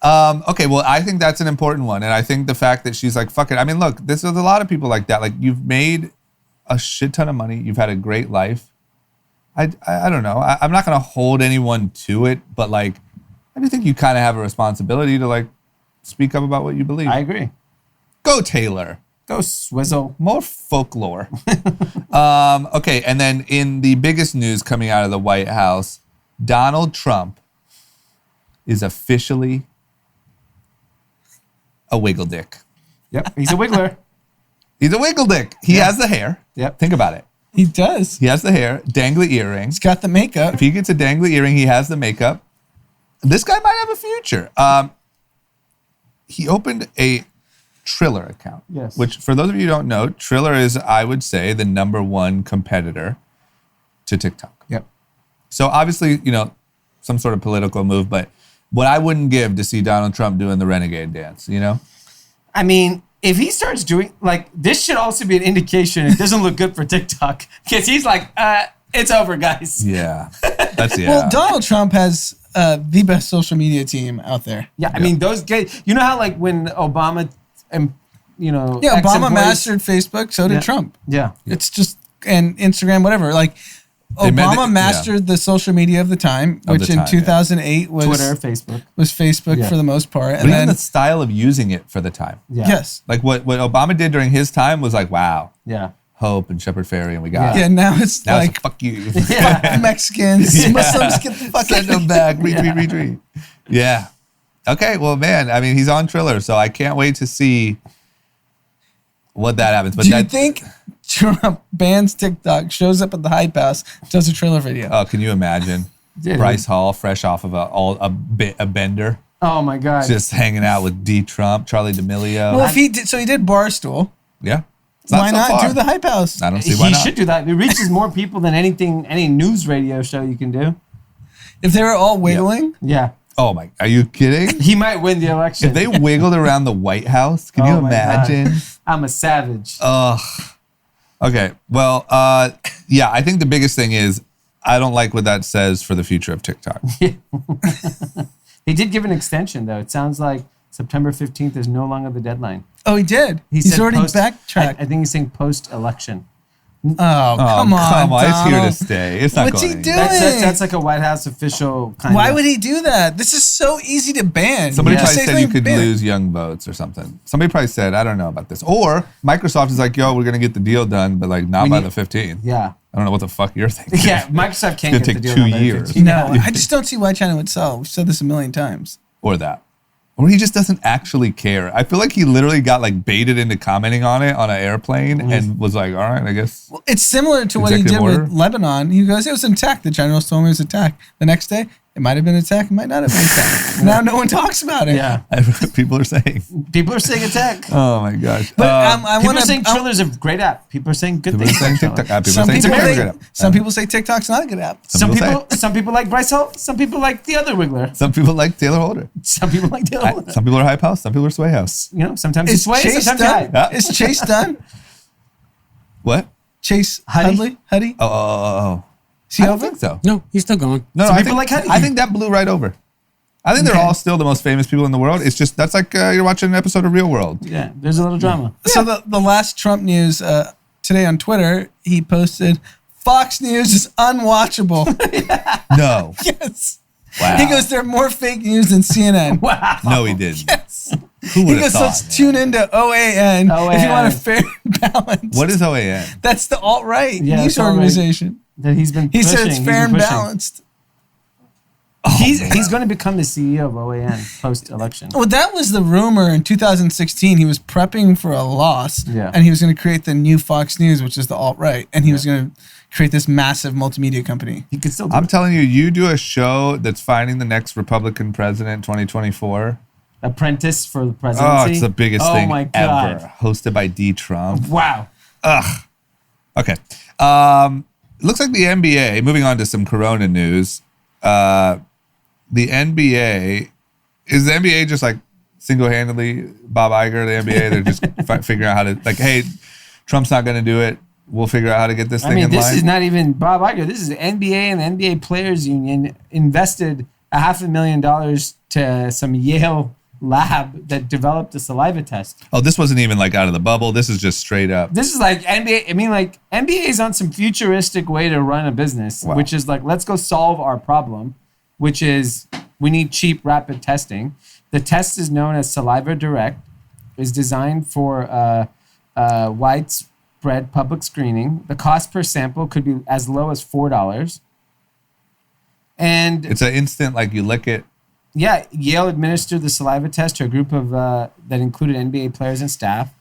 Okay, well, I think that's an important one, and I think the fact that she's like, "Fuck it." I mean, look, there's a lot of people like that. Like, you've made a shit ton of money. You've had a great life. I don't know. I'm not gonna hold anyone to it, but like, I do think you kind of have a responsibility to like speak up about what you believe. I agree. Go Taylor. Go Swizzle. More folklore. Okay, and then in the biggest news coming out of the White House, Donald Trump is officially a wiggle dick. Yep. He's a wiggler. He's a wiggle dick. He has the hair. Yep. Think about it. He does. He has the hair, dangly earrings. He's got the makeup. If he gets a dangly earring, he has the makeup. This guy might have a future. He opened a Triller account. Yes. Which, for those of you who don't know, Triller is, I would say, the #1 competitor to TikTok. Yep. So obviously, you know, some sort of political move, but what I wouldn't give to see Donald Trump doing the renegade dance, you know? I mean, if he starts doing, like, this should also be an indication it doesn't look good for TikTok. Because he's like, it's over, guys. Yeah. That's, yeah. Well, Donald Trump has the best social media team out there. Yeah, I mean, those guys, you know how, like, when Obama, you know. Yeah, Obama ex-employees- mastered Facebook, so did Yeah. Trump. Yeah. It's just, and Instagram, whatever. Like, They made Obama it- mastered the social media of the time, Of which the in time, 2008 was Twitter, Facebook. was Facebook Yeah. for the most part. but And even then, the style of using it for the time. Yeah. yes. Like what Obama did during his time was like, wow, Yeah. Hope and Shepherd Ferry, and we got Yeah, it. now it's Now like, it's fuck you. fuck Mexicans, Muslims, get the fuck Send them back. Retweet. Yeah. Okay, well, man, I mean, he's on Triller, so I can't wait to see what that happens. But Do you think Trump bans TikTok, shows up at the Hype House, does a Triller video? Oh, can you imagine? Yeah. Bryce Hall, fresh off of a bender, Oh, my God. just hanging out with D. Trump, Charlie D'Amelio. Well, if he did, so he did Barstool. Yeah. It's Why so not far. do the Hype House? I don't see why He not. should do that. It reaches more people than any news radio show you can do. If they were all wiggling, Yeah. Oh my, are you kidding? He might win the election. If they wiggled around the White House, can you Oh my God. imagine? I'm a savage. Ugh. Okay. Well, yeah, I think the biggest thing is I don't like what that says for the future of TikTok. He did give an extension, though. It sounds like September 15th is no longer the deadline. oh, he did. He He's said already post- backtracked. I think he's saying post-election. Oh, come on, It's here to Donald. stay. It's not What's going he anywhere. doing? That's like a White House official kind Why of. would he do that? This is so easy to ban. Somebody Yeah. probably Say said you something, could ban it. lose young votes or something. Somebody probably said, I don't know about this. Or Microsoft is like, yo, we're going to get the deal done, but like not We by need- the 15th. Yeah. I don't know what the fuck you're thinking. Yeah, Microsoft can't It's get gonna the take deal 2 done by years. 15. No, I just don't see why China would sell. We've said this a million times. Or that. Or he just doesn't actually care. I feel like he literally got like baited into commenting on it on an airplane and was like, all right, I guess. Well, it's similar to what he did Executive with order? Lebanon. He goes, it was an attack. The generals told me it was an attack. The next day, it might have been an attack. It might not have been an attack. Now no one talks about it. Yeah. People are saying. People are saying attack. Oh my gosh. But I People want are saying to. Triller's a great app. People are saying good people are things. saying about Triller. TikTok. People are Some saying people, TikTok's a think, great app. some people say TikTok's not a good app. Some people Some people like Bryce Hall. Some people like the other Wiggler. Some people like Taylor Holder. Some people like Taylor. Some people are Hype House. Some people are Sway House. You know, sometimes Is it's way, Chase sometimes done? high. Yeah. Is Chase done? What? Chase Huddy? Huddy? Oh. Is he I don't over? think so. No, he's still going. No, Some I people think, like Huddy. I think that blew right over. I think they're Okay. all still the most famous people in the world. It's just, that's like you're watching an episode of Real World. Yeah, there's a little drama. So the last Trump news today on Twitter, he posted, Fox News is unwatchable. No. Yes. Wow. He goes, there are more fake news than CNN. Wow. No, he didn't. Yes. Who He would have goes, thought? let's tune into OAN, if you want a fair balance. What is OAN? That's the alt-right Yeah, news it's alt-right. organization. That he's been He pushing. said it's He's fair been and pushing. balanced. He's going to become the CEO of OAN post-election. Well, that was the rumor in 2016. He was prepping for a loss, Yeah. and he was going to create the new Fox News, which is the alt-right, and he was going to create this massive multimedia company. He could still do I'm it. telling you, you do a show that's finding the next Republican president 2024. Apprentice for the Oh, presidency. it's the biggest Oh thing my God. ever. Hosted by D. Trump. Wow. Okay. Looks like the NBA, moving on to some Corona news, the NBA, is the NBA just like single-handedly Bob Iger, the NBA? They're just figuring out how to, like, hey, Trump's not going to do it. We'll figure out how to get this thing in line. This is not even Bob Iger. This is the NBA and the NBA Players Union invested $500,000 to some Yale lab that developed a saliva test. Oh, this wasn't even like out of the bubble. This is just straight up. This is like NBA. I mean, like NBA is on some futuristic way to run a business, which is like, let's go solve our problem, which is we need cheap, rapid testing. The test is known as Saliva Direct, is designed for widespread public screening. The cost per sample could be as low as $4. And it's an instant, like you lick it. Yeah, Yale administered the saliva test to a group of that included NBA players and staff.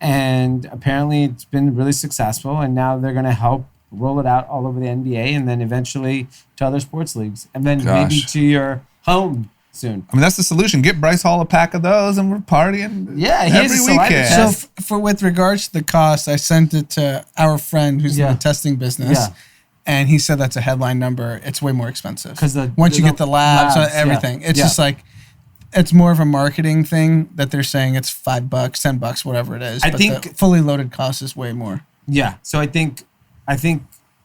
And apparently it's been really successful. And now they're going to help roll it out all over the NBA and then eventually to other sports leagues. And then maybe to your home soon. I mean, that's the solution. Get Bryce Hall a pack of those and we're partying every weekend. So with regards to the cost, I sent it to our friend who's in the testing business. Yeah. And he said that's a headline number. It's way more expensive. Because once you get the labs everything, it's just like, it's more of a marketing thing that they're saying it's $5, $10, whatever it is. I think the fully loaded cost is way more. Yeah. So I think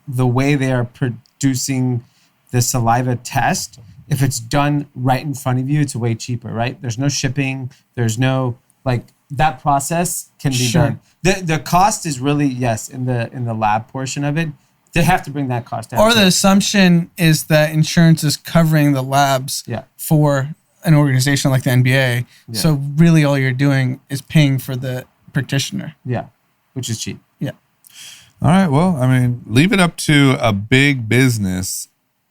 the way they are producing the saliva test, if it's done right in front of you, it's way cheaper, right? There's no shipping. There's no, like, that process can be done. The cost is really, in the lab portion of it. They have to bring that cost down. Or the assumption is that insurance is covering the labs for an organization like the NBA. Yeah. So really all you're doing is paying for the practitioner. Yeah, which is cheap. Yeah. All right, well, I mean, leave it up to a big business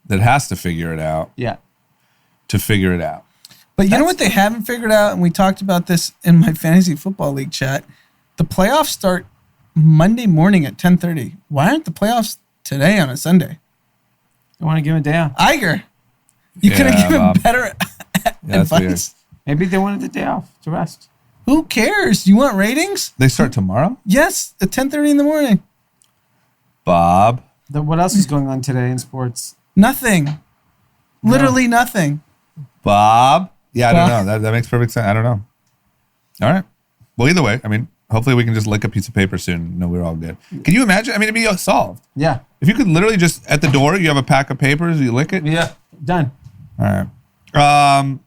that has to figure it out. Yeah. To figure it out. But you know what they haven't figured out? And we talked about this in my fantasy football league chat. The playoffs start Monday morning at 10:30. Why aren't the playoffs today on a Sunday? I want to give him a day off. Iger, you could have given better advice. Maybe they wanted the day off to rest. Who cares? You want ratings? They start tomorrow? Yes, at 10:30 in the morning. Bob. What else is going on today in sports? Nothing. Literally nothing. Bob? Yeah, I don't know. That makes perfect sense. I don't know. All right. Well, either way, I mean, hopefully we can just lick a piece of paper soon and know we're all good. Can you imagine? I mean, it'd be solved. Yeah. If you could literally just, at the door, you have a pack of papers, you lick it. Yeah. Done. All right.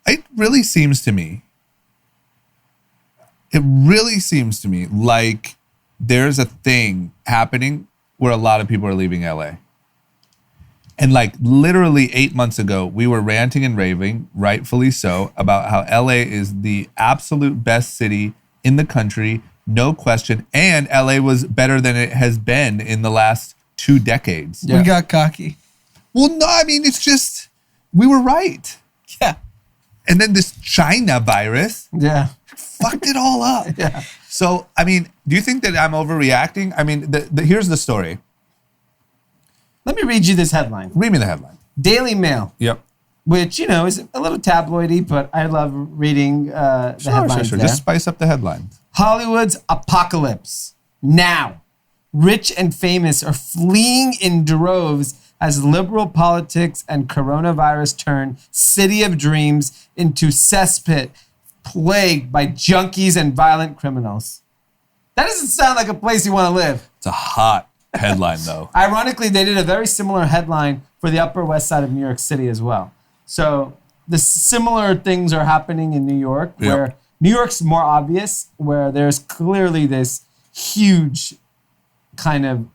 It really seems to me like there's a thing happening where a lot of people are leaving LA. And like literally 8 months ago, we were ranting and raving, rightfully so, about how LA is the absolute best city in the country, no question. And LA was better than it has been in the last 2 decades. Yeah. We got cocky. Well, no, I mean, it's just, we were right. Yeah. And then this China virus fucked it all up. Yeah. So, I mean, do you think that I'm overreacting? I mean, here's the story. Let me read you this headline. Read me the headline. Daily Mail. Yep. Which, is a little tabloidy, but I love reading the headlines. Sure. Just spice up the headlines. Hollywood's apocalypse. Now, rich and famous are fleeing in droves as liberal politics and coronavirus turn city of dreams into cesspit plagued by junkies and violent criminals. That doesn't sound like a place you want to live. It's a hot headline, though. Ironically, they did a very similar headline for the Upper West Side of New York City as well. So the similar things are happening in New York, where New York's more obvious, where there's clearly this huge kind of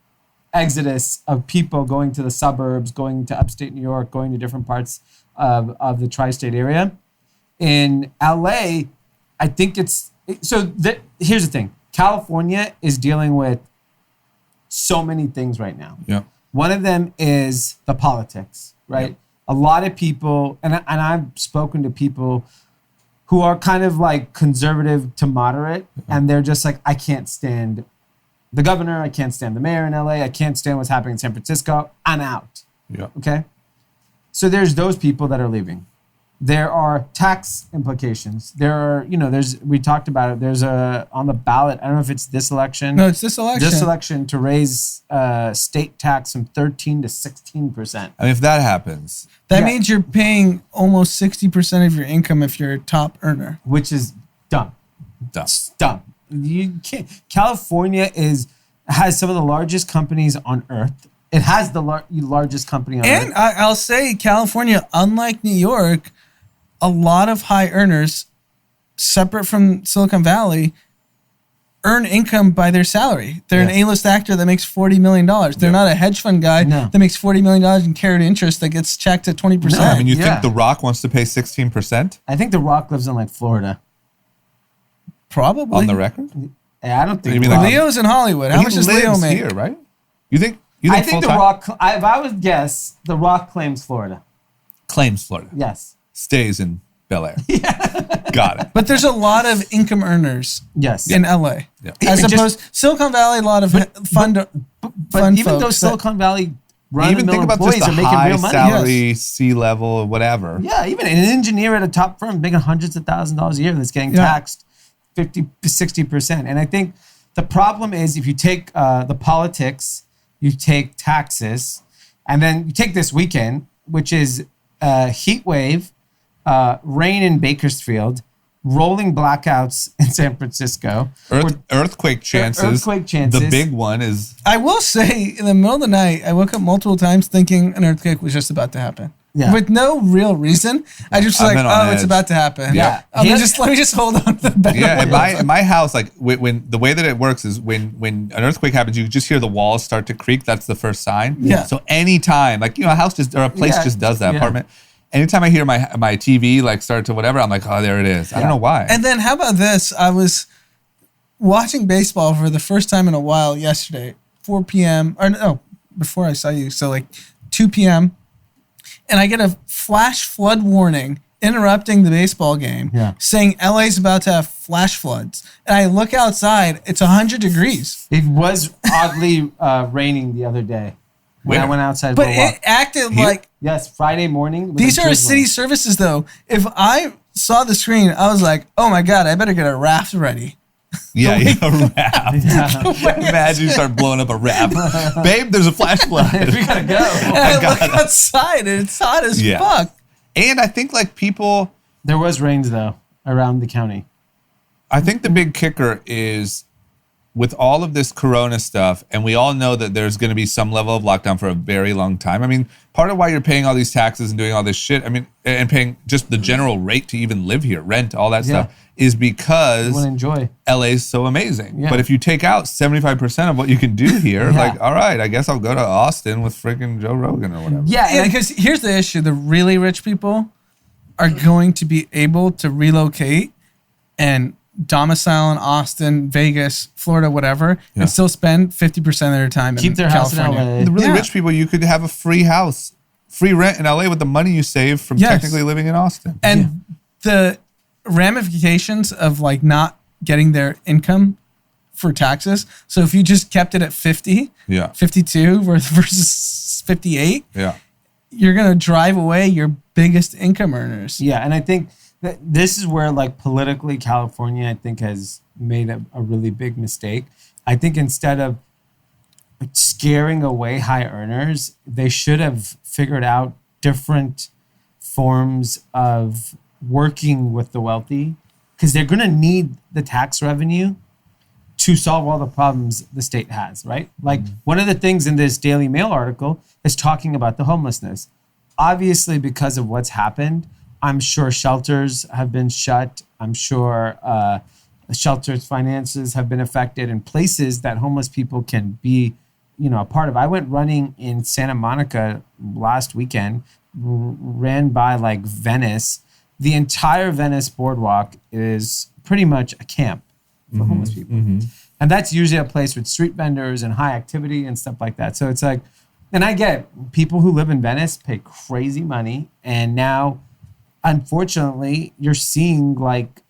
exodus of people going to the suburbs, going to upstate New York, going to different parts of the tri-state area. In LA, I think here's the thing. California is dealing with so many things right now. Yeah. One of them is the politics, right? Yeah. A lot of people, and I've spoken to people who are kind of like conservative to moderate, and they're just like, I can't stand the governor, I can't stand the mayor in LA, I can't stand what's happening in San Francisco, I'm out. Yeah. Okay? So there's those people that are leaving. There are tax implications. There are, we talked about it. There's on the ballot, I don't know if it's this election. No, it's this election. This election to raise state tax from 13 to 16%. I mean, if that happens, that means you're paying almost 60% of your income if you're a top earner. Which is dumb. It's dumb. You can't. California has some of the largest companies on earth. It has the largest company on earth. And I'll say California, unlike New York, a lot of high earners, separate from Silicon Valley, earn income by their salary. They're an A-list actor that makes $40 million. They're not a hedge fund guy that makes $40 million in carried interest that gets checked at 20%. No, I mean, you think The Rock wants to pay 16%? I think The Rock lives in like Florida. Probably. On the record? Yeah, I don't think. You mean Leo's in Hollywood. How much does Leo make? Here, right? You think I think The Rock, if I would guess, The Rock claims Florida. Claims Florida. Yes. Stays in Bel Air. Got it. But there's a lot of income earners in LA. Yeah. As opposed Silicon Valley, a lot of fun even folks though Silicon Valley even think about just employees the are making high real money. salary, C-level, or whatever. Yeah, even an engineer at a top firm making hundreds of thousands of dollars a year that's getting taxed 50 to 60%. And I think the problem is if you take the politics, you take taxes, and then you take this weekend, which is heat wave, rain in Bakersfield, rolling blackouts in San Francisco. Earthquake chances. The big one is... I will say, in the middle of the night, I woke up multiple times thinking an earthquake was just about to happen. Yeah. With no real reason. I just was like, oh, it's about to happen. Yeah. Let me just hold on to the bed. Yeah, in my house, like when the way that it works is when an earthquake happens, you just hear the walls start to creak. That's the first sign. Yeah. So anytime, like, a house just, or a place just does that, apartment. Anytime I hear my TV like start to whatever, I'm like, oh, there it is. I don't know why. And then how about this? I was watching baseball for the first time in a while yesterday, 4 p.m. or no, before I saw you. So like 2 p.m. And I get a flash flood warning interrupting the baseball game saying LA's about to have flash floods. And I look outside, it's 100 degrees. It was oddly raining the other day when I went outside but for a walk. It acted like... Yes, Friday morning. These are city services, though. If I saw the screen, I was like, oh my God, I better get a raft ready. A raft. Imagine you start blowing up a raft. Babe, there's a flash flood. We gotta go. And I look outside and it's hot as fuck. And I think like people... There was rains though around the county. I think the big kicker is with all of this corona stuff, and we all know that there's going to be some level of lockdown for a very long time. I mean, part of why you're paying all these taxes and doing all this shit, I mean, and paying just the general rate to even live here, rent, all that stuff, is because you want to enjoy. LA is so amazing. Yeah. But if you take out 75% of what you can do here, like, all right, I guess I'll go to Austin with freaking Joe Rogan or whatever. Yeah, because here's the issue. The really rich people are going to be able to relocate and domicile in Austin, Vegas, Florida, whatever, and still spend 50% of their time Keep in their California. house in LA. The really rich people, you could have a free house, free rent in LA with the money you save from technically living in Austin. And the ramifications of like not getting their income for taxes. So if you just kept it at 50, 52 versus 58, you're going to drive away your biggest income earners. Yeah, and I think that this is where like politically California, I think, has made a really big mistake. I think instead of scaring away high earners, they should have figured out different forms of working with the wealthy, because they're going to need the tax revenue to solve all the problems the state has, right? Like one of the things in this Daily Mail article is talking about the homelessness. Obviously, because of what's happened, I'm sure shelters have been shut. I'm sure shelters' finances have been affected, and places that homeless people can be, a part of. I went running in Santa Monica last weekend, ran by like Venice. The entire Venice boardwalk is pretty much a camp for homeless people. And that's usually a place with street vendors and high activity and stuff like that. So it's like, and I get people who live in Venice pay crazy money. And now, unfortunately, you're seeing like,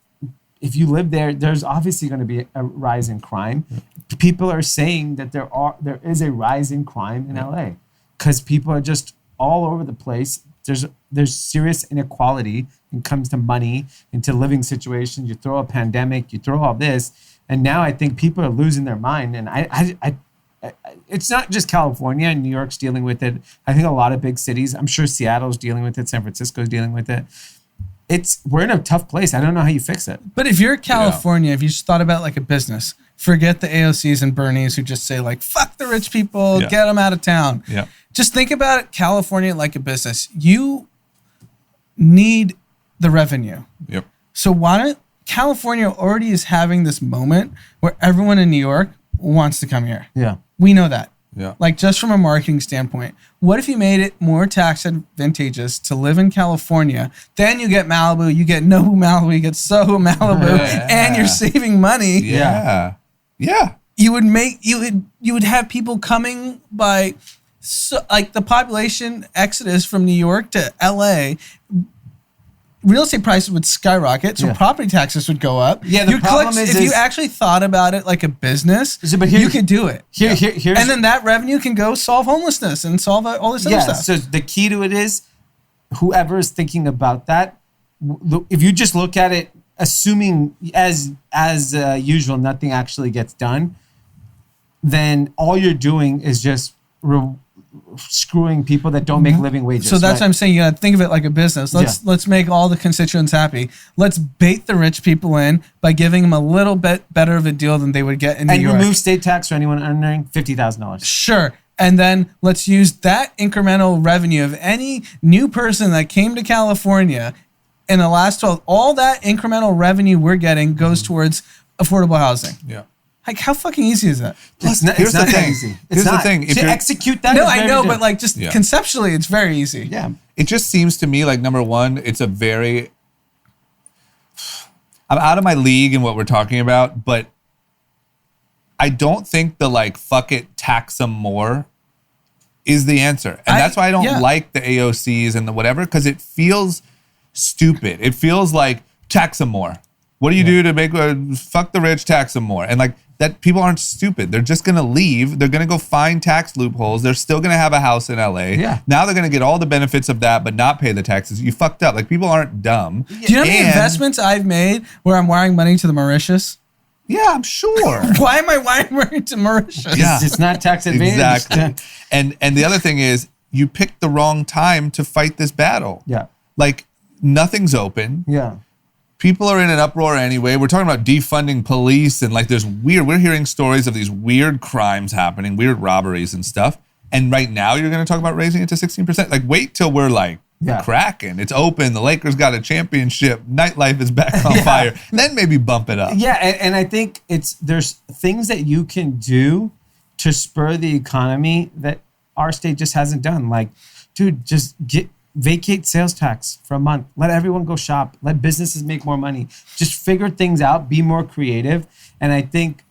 if you live there, there's obviously going to be a rise in crime. People are saying that there is a rise in crime in LA because people are just all over the place. there's serious inequality when it comes to money, into living situations. You throw a pandemic, you throw all this, and now I think people are losing their mind. And I it's not just California and New York's dealing with it. I think a lot of big cities, I'm sure Seattle's dealing with it, San Francisco's dealing with it. We're in a tough place. I don't know how you fix it. But if you're California, if you just thought about like a business, forget the AOCs and Bernies who just say like, fuck the rich people, get them out of town. Yeah. Just think about it, California like a business. You need the revenue. Yep. So why don't California already is having this moment where everyone in New York wants to come here. Yeah. We know that. Yeah. Like just from a marketing standpoint, what if you made it more tax advantageous to live in California? Then you get Malibu, you get Nobu Malibu, you get Soho Malibu, and you're saving money. Yeah. Yeah. You would have people coming by, so, like the population exodus from New York to LA. Real estate prices would skyrocket, so property taxes would go up. Yeah, the problem is if you actually thought about it like a business, you could do it. And then that revenue can go solve homelessness and solve all this other stuff. So the key to it is, whoever is thinking about that, if you just look at it, assuming as usual, nothing actually gets done, then all you're doing is just screwing people that don't make living wages. So that's what I'm saying. You got to think of it like a business. Let's make all the constituents happy. Let's bait the rich people in by giving them a little bit better of a deal than they would get in New York. And remove state tax for anyone earning $50,000. Sure. And then let's use that incremental revenue of any new person that came to California in the last 12. All that incremental revenue we're getting goes towards affordable housing. Yeah. Like, how fucking easy is that? Plus, Here's the thing. Easy. Here's the thing. To execute that. No, I know, but like just conceptually, it's very easy. Yeah. It just seems to me like, number one, it's a very, I'm out of my league in what we're talking about, but I don't think the like, fuck it, tax them more is the answer. And that's why I don't like the AOCs and the whatever, because it feels stupid. It feels like tax them more. What do you do to make, fuck the rich, tax them more? And like, that people aren't stupid. They're just going to leave. They're going to go find tax loopholes. They're still going to have a house in LA. Yeah. Now they're going to get all the benefits of that, but not pay the taxes. You fucked up. Like, people aren't dumb. Do you know how many investments I've made where I'm wiring money to the Mauritius? Yeah, I'm sure. Why am I wiring money to Mauritius? Yeah. It's not tax advantage. Exactly. And the other thing is, you picked the wrong time to fight this battle. Yeah. Like, nothing's open. Yeah. People are in an uproar anyway. We're talking about defunding police and like we're hearing stories of these weird crimes happening, weird robberies and stuff. And right now you're going to talk about raising it to 16%. Like, wait till we're like cracking. It's open. The Lakers got a championship. Nightlife is back on fire. Then maybe bump it up. Yeah. And I think there's things that you can do to spur the economy that our state just hasn't done. Like, dude, just vacate sales tax for a month. Let everyone go shop. Let businesses make more money. Just figure things out. Be more creative. And I think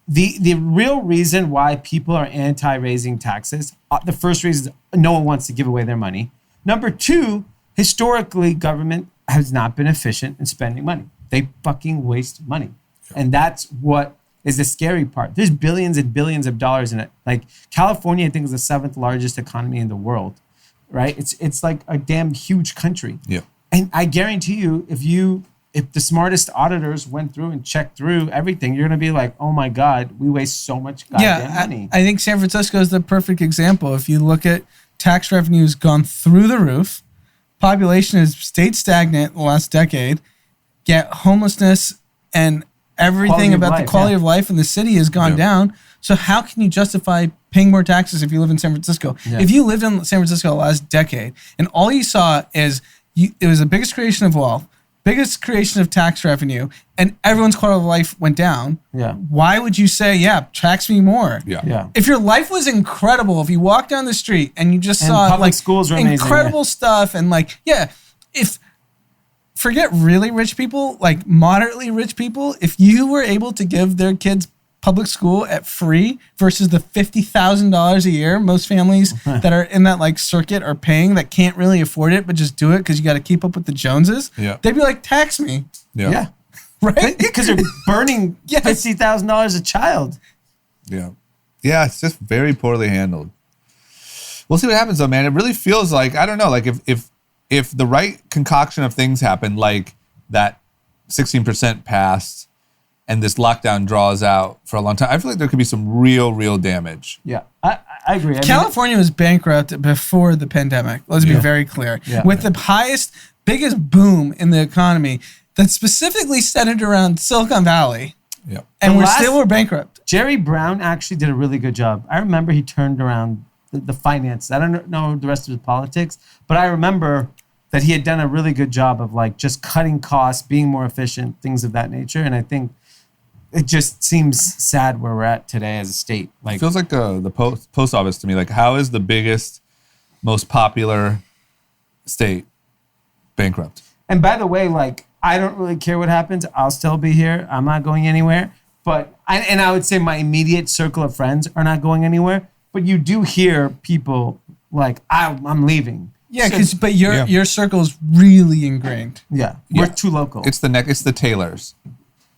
the real reason why people are anti-raising taxes, the first reason is no one wants to give away their money. Number two, historically, government has not been efficient in spending money. They fucking waste money. And that's what is the scary part. There's billions and billions of dollars in it. Like, California, I think, is the 7th largest economy in the world. Right? It's like a damn huge country. Yeah. And I guarantee you, if the smartest auditors went through and checked through everything, you're going to be like, oh my God, we waste so much goddamn money. I think San Francisco is the perfect example. If you look at tax revenues gone through the roof, population has stayed stagnant the last decade, yet homelessness and everything about the quality of life in the city has gone down. So how can you justify paying more taxes if you live in San Francisco? Yeah. If you lived in San Francisco the last decade and all you saw is it was the biggest creation of wealth, biggest creation of tax revenue, and everyone's quality of life went down, why would you say, tax me more? Yeah. If your life was incredible, if you walked down the street and you just saw public schools were incredible stuff and if forget really rich people, like moderately rich people, if you were able to give their kids public school at free versus the $50,000 a year most families that are in that like circuit are paying that can't really afford it but just do it because you got to keep up with the Joneses, they'd be like, tax me. Yeah. Right? Because they're burning $50,000 a child. Yeah. Yeah, it's just very poorly handled. We'll see what happens though, man. It really feels like, I don't know, like if if the right concoction of things happen, like that 16% passed and this lockdown draws out for a long time, I feel like there could be some real damage. Yeah, I agree. I mean, California was bankrupt before the pandemic. Let's be very clear. Yeah. With the biggest boom in the economy that's specifically centered around Silicon Valley. Yeah. And we're bankrupt. Jerry Brown actually did a really good job. I remember he turned around the finance. I don't know the rest of his politics, but I remember that he had done a really good job of like just cutting costs, being more efficient, things of that nature. And I think it just seems sad where we're at today as a state. Like, it feels like the post office to me. Like, how is the biggest, most popular state bankrupt? and by the way, like, I don't really care what happens. I'll still be here. I'm not going anywhere. But I would say my immediate circle of friends are not going anywhere. But you do hear people like, I'm leaving. Yeah, but your circle is really ingrained. Yeah, we're too local. It's the Taylors.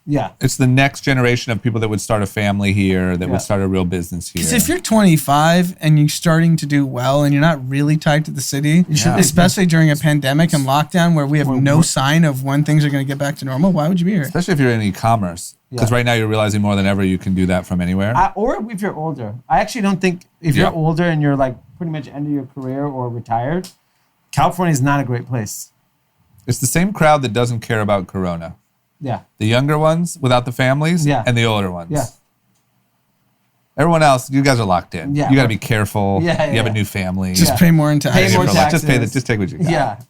Yeah. It's the next generation of people that would start a family here, that would start a real business here. Because if you're 25 and you're starting to do well and you're not really tied to the city, especially during a pandemic and lockdown where we have no sign of when things are going to get back to normal, why would you be here? Especially if you're in e-commerce. Because right now you're realizing more than ever you can do that from anywhere. Or if you're older. I actually don't think if you're older and you're like pretty much end of your career or retired, California is not a great place. It's the same crowd that doesn't care about Corona. Yeah. The younger ones without the families and the older ones. Yeah. Everyone else, you guys are locked in. Yeah. You got to be careful. You have a new family. Just pay more in taxes. Pay more taxes. Just take what you got. Yeah.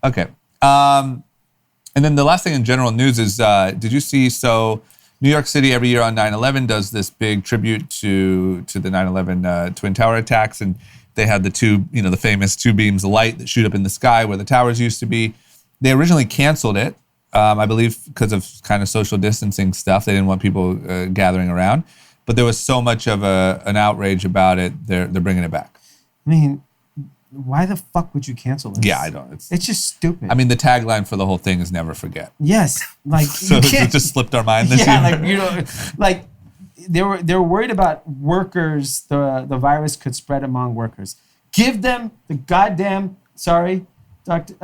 Okay. And then the last thing in general news is, did you see, so New York City every year on 9/11 does this big tribute to the 9/11 Twin Tower attacks. And they had the famous two beams of light that shoot up in the sky where the towers used to be. They originally canceled it. I believe because of kind of social distancing stuff. They didn't want people gathering around. But there was so much of an outrage about it, they're bringing it back. I mean, why the fuck would you cancel this? Yeah, I don't. It's just stupid. I mean, the tagline for the whole thing is never forget. Yes. Like, so you can't. It just slipped our mind this year. Like, they were worried about workers, the virus could spread among workers. Give them the goddamn, Dr.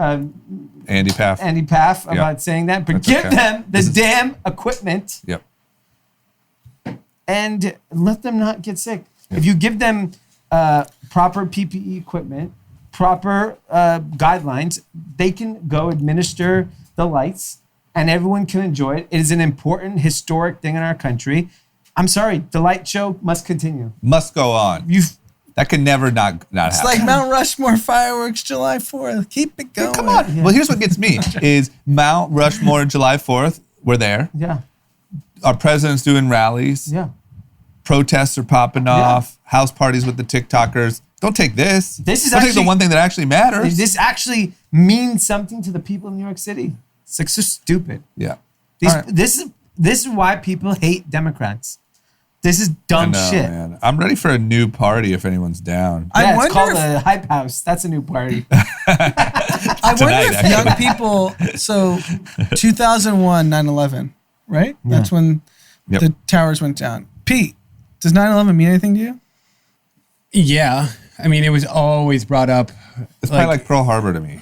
Andy Pfaff about saying that, but give them the damn equipment. Yep. And let them not get sick. Yep. If you give them proper PPE equipment, proper guidelines, they can go administer the lights and everyone can enjoy it. It is an important historic thing in our country. I'm sorry, the light show must continue. Must go on. That can never not happen. It's like Mount Rushmore fireworks July 4th. Keep it going. Come on. Yeah. Well, here's what gets me is Mount Rushmore July 4th. We're there. Yeah. Our president's doing rallies. Yeah. Protests are popping off. House parties with the TikTokers. Don't take this. This is take the one thing that actually matters. This actually means something to the people of New York City. It's like so stupid. Yeah. This is why people hate Democrats. This is dumb shit. Man. I'm ready for a new party if anyone's down. Yeah, it's called the Hype House. That's a new party. I wonder if young people, so 2001, 9/11, right? Yeah. That's when the towers went down. Pete, does 9/11 mean anything to you? Yeah. I mean, it was always brought up. It's probably like Pearl Harbor to me.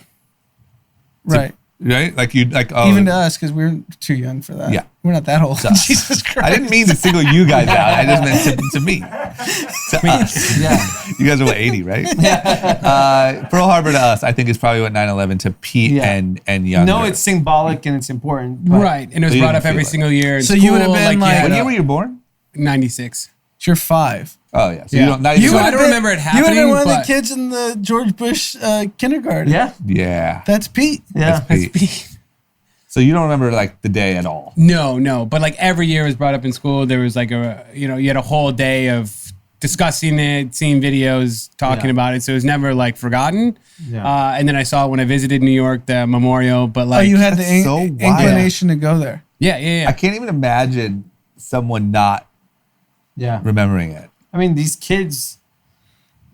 Right. Right? Even to us, because we're too young for that. Yeah. We're not that old. Jesus Christ. I didn't mean to single you guys out. I just meant to me. To us. Yeah. You guys are 80, right? Yeah. Pearl Harbor to us, I think, is probably what 9/11 to Pete and younger. No, it's symbolic and it's important. Right. And it was brought up every single year. So you would have been like what year were you born? 96. You're 5. Oh, yeah. So you don't, not I don't remember it happening. You would have been one of the kids in the George Bush kindergarten. Yeah. Yeah. That's Pete. Yeah. That's Pete. So you don't remember like the day at all? No. But like every year it was brought up in school. There was like you had a whole day of discussing it, seeing videos, talking about it. So it was never like forgotten. Yeah. And then I saw it when I visited New York, the memorial. But like, you had the inclination to go there. Yeah. I can't even imagine someone not remembering it. I mean, these kids,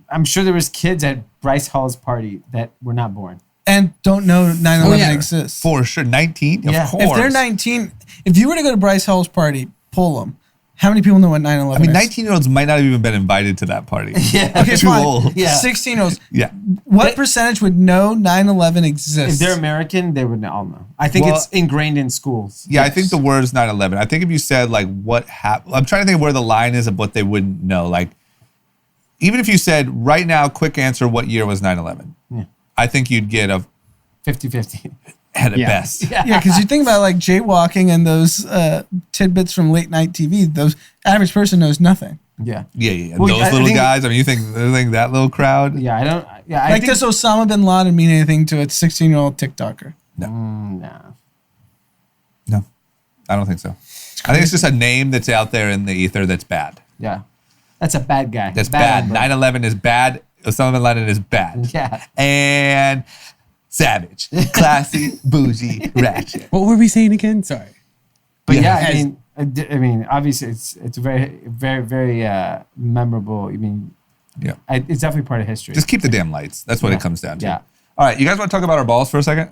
I'm sure there was kids at Bryce Hall's party that were not born. And don't know 9/11 exists. For sure. 19? Yeah. Of course. If they're 19, if you were to go to Bryce Hall's party, pull them. How many people know what 9/11 I mean, is? 19-year-olds might not have even been invited to that party. Yeah. Okay, Too fine. old. Yeah. 16-year-olds. Yeah. What percentage would know 9/11 exists? If they're American, they would all know. I think Well, it's ingrained in schools. Yeah, I think the word is 9/11. I think if you said like what happened, I'm trying to think of where the line is of what they wouldn't know. Like, even if you said right now, quick answer, what year was 9/11? Yeah. I think you'd get a 50-50. at Yeah. best. Yeah, because you think about like jaywalking and those tidbits from late night TV. Those average person knows nothing. Yeah. Yeah. Well, Those I little think- guys. I mean, you think that little crowd? Yeah, I don't. Yeah, I Like, think. does Osama bin Laden mean anything to a 16-year-old TikToker? No. No, I don't think so. I think it's just a name that's out there in the ether that's bad. Yeah. That's a bad guy. That's bad. number. 9/11 is bad. Osama bin Laden is bad. Yeah. And savage, classy, bougie, ratchet. What were we saying again? Sorry. But Yeah. yeah, I mean, obviously, it's very, very, very memorable. I mean, Yeah. it's definitely part of history. Just keep the damn lights. That's what Yeah. it comes down to. Yeah. All right, you guys want to talk about our balls for a second?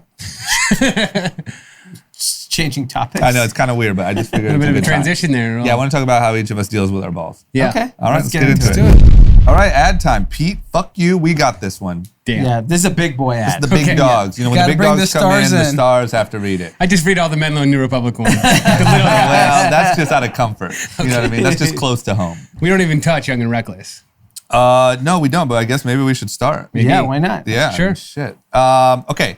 Changing topics. I know it's kind of weird, but I just A figured little bit of a it's a good time. transition there. Yeah, I want to talk about how each of us deals with our balls. Yeah. Okay. All right, let's get into into it. it. All right, ad time. Pete, fuck you. We got this one. Damn. Yeah, this is a big boy ad. The big Okay. dogs. You know, when Gotta the big bring dogs the come in, stars the in. stars have to read it. I just read all the Menlo and New Republic ones. The little Well, guys. that's just out of comfort. You know what I mean? That's just close to home. We don't even touch Young and Reckless. No, we don't, but I guess maybe we should start. Yeah, why not? Yeah, Sure. Shit. Okay.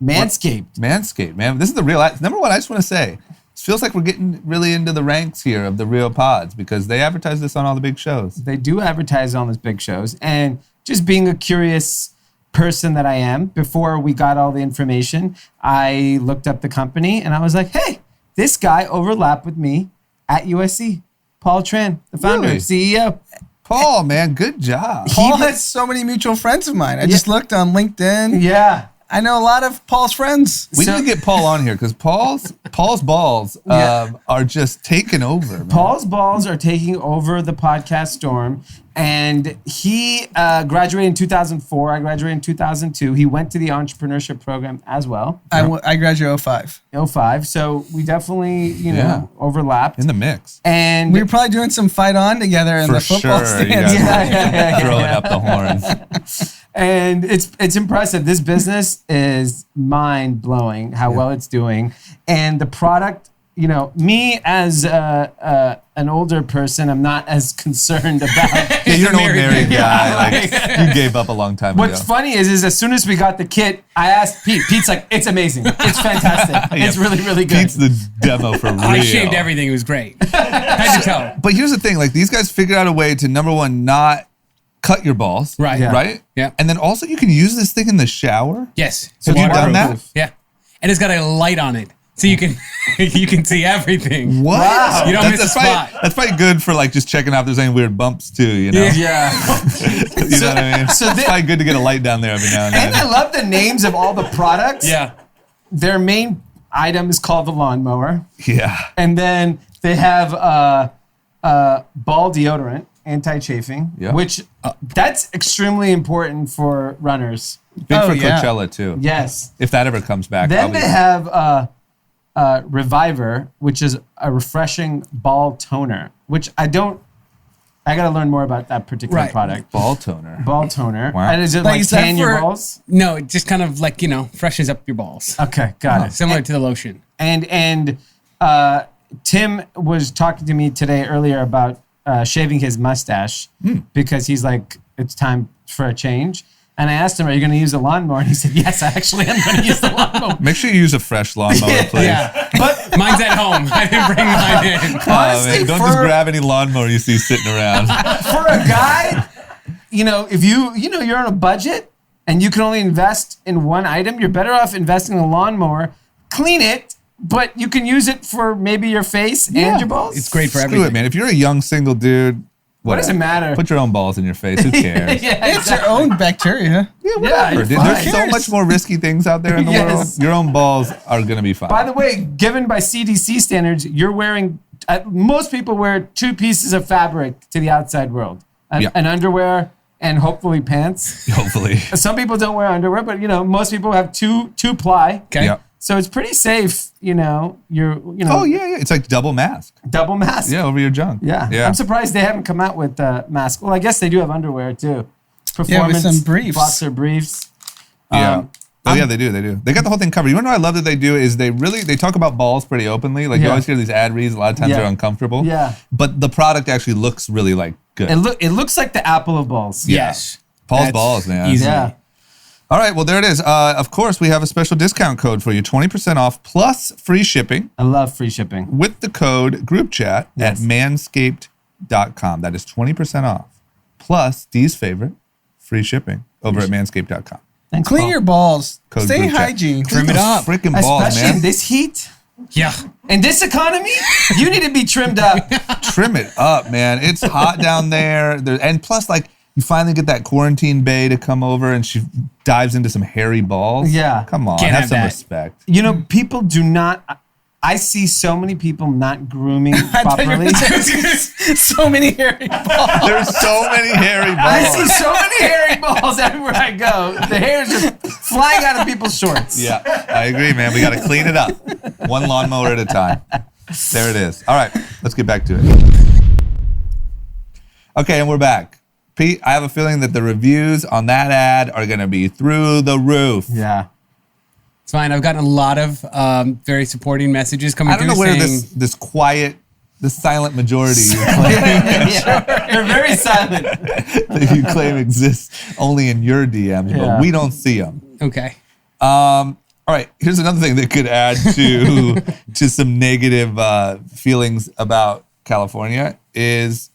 Manscaped. Manscaped, man. This is the real. Number one, I just want to say, it feels like we're getting really into the ranks here of the real pods because they advertise this on all the big shows. They do advertise on these big shows. And just being a curious person that I am, before we got all the information, I looked up the company and I was like, hey, this guy overlapped with me at USC. Paul Tran, the founder, Really? CEO. Paul, man, good job. Paul has so many mutual friends of mine. I just looked on LinkedIn. Yeah. I know a lot of Paul's friends. We need to get Paul on here because Paul's balls are just taking over. Man. Paul's balls are taking over the podcast storm. And he graduated in 2004. I graduated in 2002. He went to the entrepreneurship program as well. I graduated 05. 05. So we definitely, overlapped. In the mix. And We were probably doing some fight on together in For the football sure. stands. You guys Yeah. throwing up the horns. And it's impressive. This business is mind blowing how well it's doing, and the product. You know, me as an older person, I'm not as concerned about. Yeah, you're an old Married married guy. guy. Like, you gave up a long time What's ago. funny is as soon as we got the kit, I asked Pete. Pete's like, "It's amazing. It's fantastic. It's really, really good." Pete's the demo for real. I shaved everything. It was great. Had to tell. But here's the thing: like these guys figured out a way to number one, not cut your balls. Right. Yeah. Right. Yeah. And then also you can use this thing in the shower. Yes. Have you done that? Waterproof. Yeah. And it's got a light on it. So you can you can see everything. What? Wow. You don't that's, miss a probably, spot. That's probably good for like just checking out if there's any weird bumps too. You know. Yeah. You know what I mean? so it's they- probably good to get a light down there every now and And I then. love the names of all the products. Yeah. Their main item is called the lawnmower. Yeah. And then they have ball deodorant, anti-chafing, Yeah. which that's extremely important for runners. Big Oh, for yeah. Coachella too. Yes. If that ever comes back. Then I'll be- they have Reviver, which is a refreshing ball toner, which I got to learn more about that particular Right. product. ball toner. Ball toner. Wow. And is it Like, like is that tan your for- balls? No, it just kind of like, freshens up your balls. Okay, got it. Similar to the lotion. And Tim was talking to me today earlier about shaving his mustache because he's like, it's time for a change. And I asked him, are you going to use the lawnmower? And he said, yes, I actually am going to use the lawnmower. Make sure you use a fresh lawnmower, please. Yeah. But Mine's at home. I didn't bring mine in. Oh, honestly, man, don't just grab any lawnmower you see sitting around. for a guy, if you're on a budget and you can only invest in one item, you're better off investing in a lawnmower, clean it, but you can use it for maybe your face and your balls. It's great for Screw everything. it, man. If you're a young single dude, What does it matter? Put your own balls in your face. Who cares? Yeah, It's your own bacteria. Yeah, you're Dude, fine. there's so much more risky things out there in the Yes. world. Your own balls are gonna be fine. By the way, given by CDC standards, you're wearing, most people wear 2 pieces of fabric to the outside world. Yeah. An underwear and hopefully pants. Hopefully. Some people don't wear underwear, but most people have two ply. Okay. Yeah. So it's pretty safe, Oh yeah. It's like double mask. double mask. Yeah, over your junk. Yeah. I'm surprised they haven't come out with masks. Well, I guess they do have underwear too. Yeah, with some briefs. Boxer briefs. Yeah. They do. They got the whole thing covered. You know what I love that they do is they talk about balls pretty openly. Like you always hear these ad reads. A lot of times they're uncomfortable. Yeah. But the product actually looks really like good. It looks like the apple of balls. Yes. Paul's That's balls, man. easy. Yeah. All right. Well, there it is. Of course, we have a special discount code for you: 20% off plus free shipping I love free shipping. with the code group chat Yes. at manscaped.com. That is 20% off plus Dee's favorite free shipping over at manscaped.com. Thanks, Clean Paul. your balls. Code Stay group chat. hygiene. Trim it up. Freaking balls, Especially in man. this heat. Yeah. In this economy, you need to be trimmed up. Trim it up, man. It's hot down there. And plus, like, you finally get that quarantine bae to come over and she dives into some hairy balls. Yeah. Come on. Can't Have have some that. respect. People do not. I see so many people not grooming properly. So many hairy balls. There's so many hairy I see balls. so many hairy balls everywhere I go. The hair is just flying out of people's shorts. Yeah, I agree, man. We got to clean it up. One lawnmower at a time. There it is. All right, let's get back to it. Okay, and we're back. Pete, I have a feeling that the reviews on that ad are going to be through the roof. Yeah. It's fine. I've gotten a lot of very supporting messages coming I don't through know where saying, this quiet, the silent majority you claim, They're very silent. that you claim exists only in your DMs, Yeah. but we don't see them. okay. All right, here's another thing that could add to some negative feelings about California is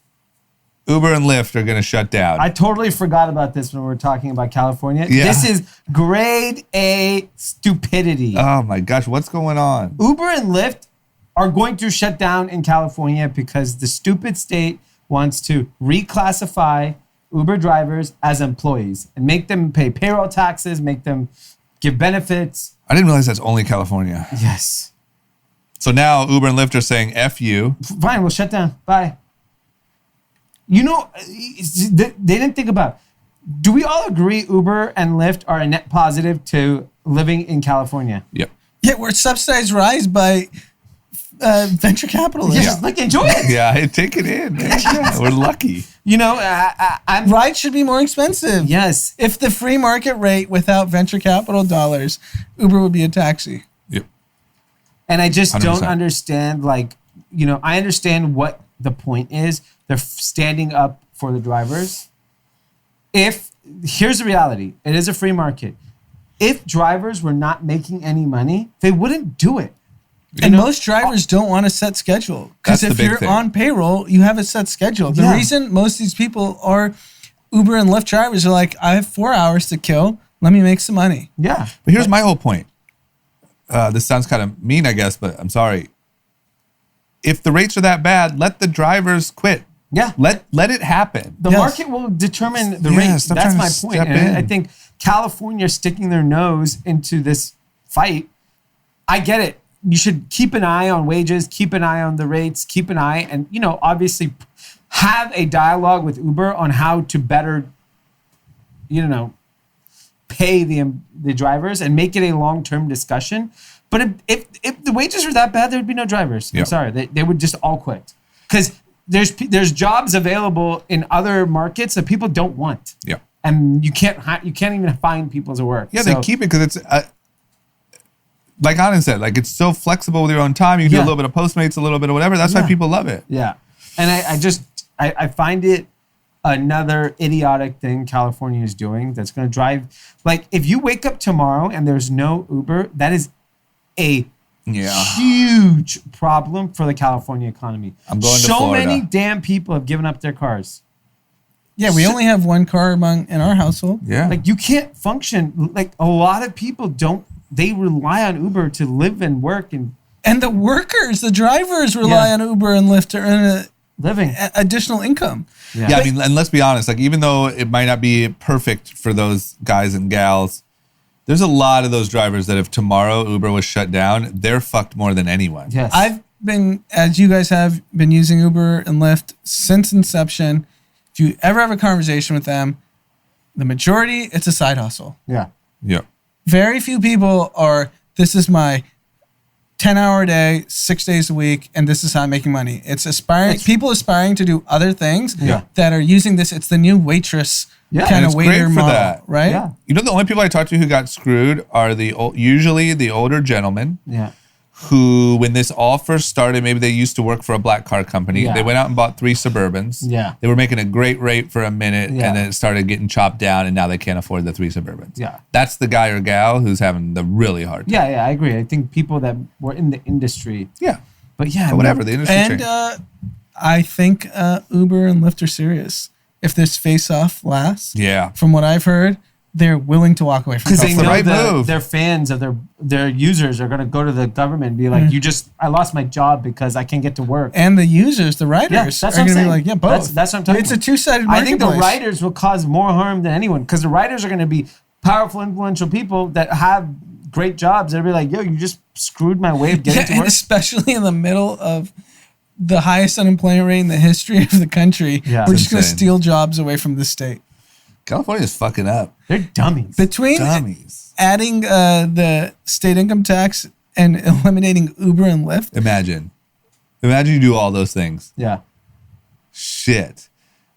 Uber and Lyft are going to shut down. I totally forgot about this when we were talking about California. Yeah. This is grade A stupidity. Oh my gosh, what's going on? Uber and Lyft are going to shut down in California because the stupid state wants to reclassify Uber drivers as employees and make them pay payroll taxes, make them give benefits. I didn't realize that's only California. Yes. So now Uber and Lyft are saying F you. Fine, we'll shut down. Bye. You know, they didn't think about, do we all agree Uber and Lyft are a net positive to living in California? Yep. Yeah, we're subsidized rides by venture capitalists. Just like enjoy it. Yeah, hey, take it in. Man. We're lucky. You know, I'm Rides should be more expensive. yes. If the free market rate without venture capital dollars, Uber would be a taxi. Yep. And I just don't 100%. understand, like, you know, I understand what the point is. They're standing up for the drivers. Here's the reality, it is a free market. If drivers were not making any money, they wouldn't do it. And most drivers don't want a set schedule. Because That's the if big you're thing. on payroll, you have a set schedule. The Yeah. reason most of these people are Uber and Lyft drivers are like, I have 4 hours to kill. Let me make some money. Yeah. But here's my whole point. This sounds kind of mean, I guess, but I'm sorry. If the rates are that bad, let the drivers quit. Yeah. Let it happen. The Yes. market will determine the Yeah, rate. stop That's trying my to point. step And I in. think California sticking their nose into this fight, I get it. You should keep an eye on wages, keep an eye on the rates, keep an eye, and, you know, obviously have a dialogue with Uber on how to better, you know, pay the drivers and make it a long-term discussion. But if the wages are that bad, there would be no drivers. Yeah. I'm sorry. They would just all quit. Because there's jobs available in other markets that people don't want. Yeah. And you can't even find people to work. Yeah, So- they keep it because it's like Anand said, like it's so flexible with your own time. You can do a Yeah. little bit of Postmates, a little bit of whatever. That's why Yeah. people love it. Yeah. And I find it another idiotic thing California is doing that's going to drive, like, if you wake up tomorrow and there's no Uber, that is a huge problem for the California economy. I'm going to so Florida. many damn people have given up their cars. Yeah, we only have one car in our household. Yeah. Like, you can't function. Like, a lot of people they rely on Uber to live and work and And the workers, the drivers rely Yeah. on Uber and Lyft to earn living. additional income. Yeah, I mean, and let's be honest, like even though it might not be perfect for those guys and gals, there's a lot of those drivers that if tomorrow Uber was shut down, they're fucked more than anyone. Yes. I've been, as you guys have been using Uber and Lyft since inception. If you ever have a conversation with them, the majority, it's a side hustle. Yeah. Yeah. Very few people are this is my 10-hour day, 6 days a week, and this is how I'm making money. It's people aspiring to do other things that are using this. It's the new waitress kind of waiter model, right? Yeah. You know, the only people I talked to who got screwed are usually the older gentlemen. Yeah. Who, when this all first started, maybe they used to work for a black car company. Yeah. They went out and bought 3 Suburbans. Yeah. They were making a great rate for a minute, and then it started getting chopped down, and now they can't afford the 3 Suburbans. Yeah. That's the guy or gal who's having the really hard time. Yeah, I agree. I think people that were in the industry. Yeah. But whatever, the industry changed. I think Uber and Lyft are serious. If this face-off lasts, from what I've heard, they're willing to walk away from it. Because they know their fans of their users are going to go to the government and be like, I lost my job because I can't get to work. And the users, the riders, are going to be like, both. That's what I'm talking about. It's a two-sided marketplace. I think the riders will cause more harm than anyone because the riders are going to be powerful, influential people that have great jobs. They'll be like, yo, you just screwed my way of getting to work. And especially in the middle of the highest unemployment rate in the history of the country. Yeah. We're just going to steal jobs away from the state. California's fucking up. They're dummies. Between adding the state income tax and eliminating Uber and Lyft. Imagine you do all those things. Yeah. Shit.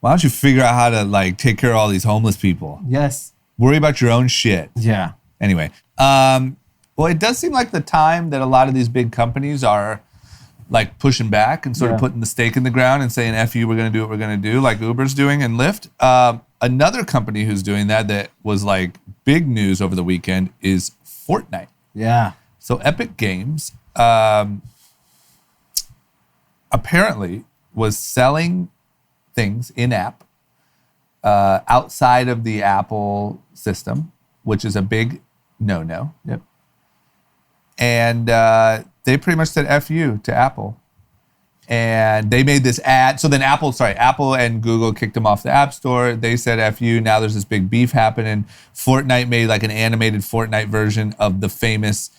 Why don't you figure out how to take care of all these homeless people? Yes. Worry about your own shit. Yeah. Anyway, well, it does seem like the time that a lot of these big companies are pushing back and sort of putting the stake in the ground and saying, F you, we're going to do what we're going to do, like Uber's doing and Lyft. Another company who's doing that was big news over the weekend is Fortnite. Yeah. So Epic Games apparently was selling things in-app outside of the Apple system, which is a big no-no. Yep. And they pretty much said F you to Apple. And they made this ad. So then Apple and Google kicked them off the App Store. They said F you. Now there's this big beef happening. Fortnite made an animated Fortnite version of the famous